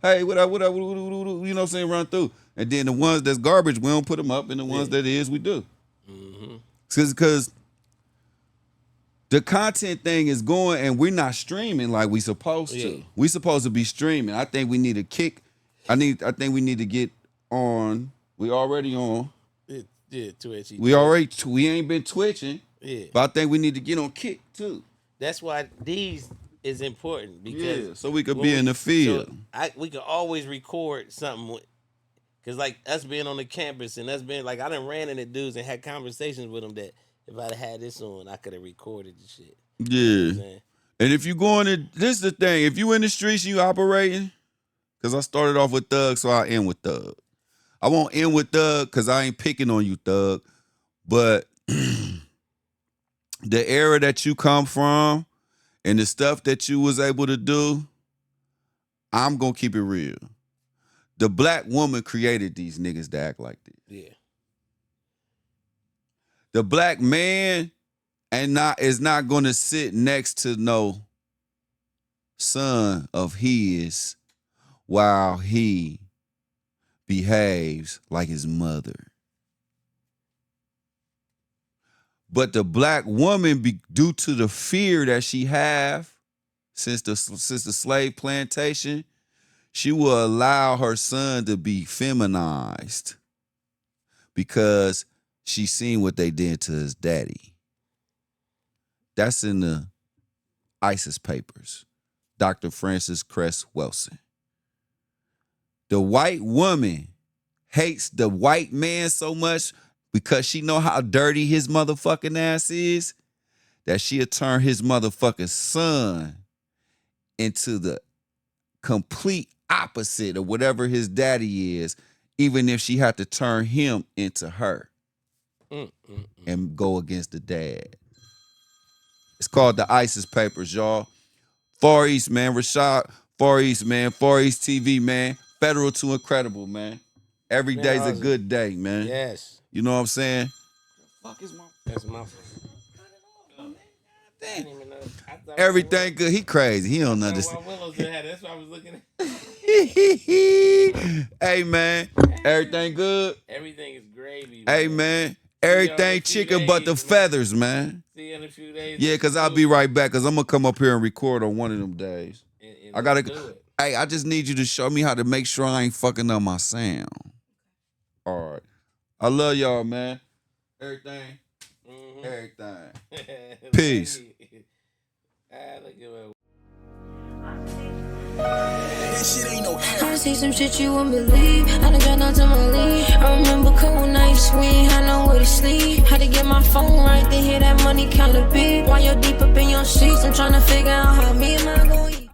Hey, whatever. You know what I'm saying? Run through. And then the ones that's garbage, we don't put them up. And the ones that is, we do. Mm-hmm. Because the content thing is going and we're not streaming like we supposed to. We supposed to be streaming. I think we need a kick. I think we need to get on. We already on. Yeah, Twitch. We ain't been twitching. Yeah. But I think we need to get on Kick too. That's why these is important because so we could be in the field. So we could always record something because like us being on the campus and us being like I done ran into dudes and had conversations with them that if I'd had this on I could have recorded the shit. Yeah. You know and if you going to this is the thing, if you in the streets and you operating, because I started off with Thug, so I end with Thug. I won't end with Thug because I ain't picking on you, Thug, but the era that you come from and the stuff that you was able to do, I'm going to keep it real. The black woman created these niggas to act like this. Yeah. The black man is not going to sit next to no son of his while he behaves like his mother. But the black woman, due to the fear that she have since the slave plantation, she will allow her son to be feminized because she seen what they did to his daddy. That's in the ISIS papers. Dr. Frances Cress Welsing. The white woman hates the white man so much because she know how dirty his motherfucking ass is, that she'll turn his motherfucking son into the complete opposite of whatever his daddy is, even if she had to turn him into her and go against the dad. It's called the ISIS Papers, y'all. Far East, man. Rashad, Far East, man. Far East TV, man. Federal to incredible, man. Every day's a good day, man. Yes. You know what I'm saying? Fuck is that's my everything good. He crazy. He don't understand. That's what I was looking at. Hey, man. Everything good? Everything is gravy. Hey, man. Everything chicken but the feathers, man. See you in a few days. Yeah, because I'll be right back because I'm going to come up here and record on one of them days. And I got to. Hey, I just need you to show me how to make sure I ain't fucking up my sound. All right. I love y'all, man. Everything. Mm-hmm. Everything. Peace. That shit ain't no air. I see some shit you wouldn't believe. I done got down to my league. I remember cold nights, we ain't had nowhere to sleep. Had to get my phone right to hear that money counter beat. While you're deep up in your sheets, I'm tryna figure out how me and my gon' eat.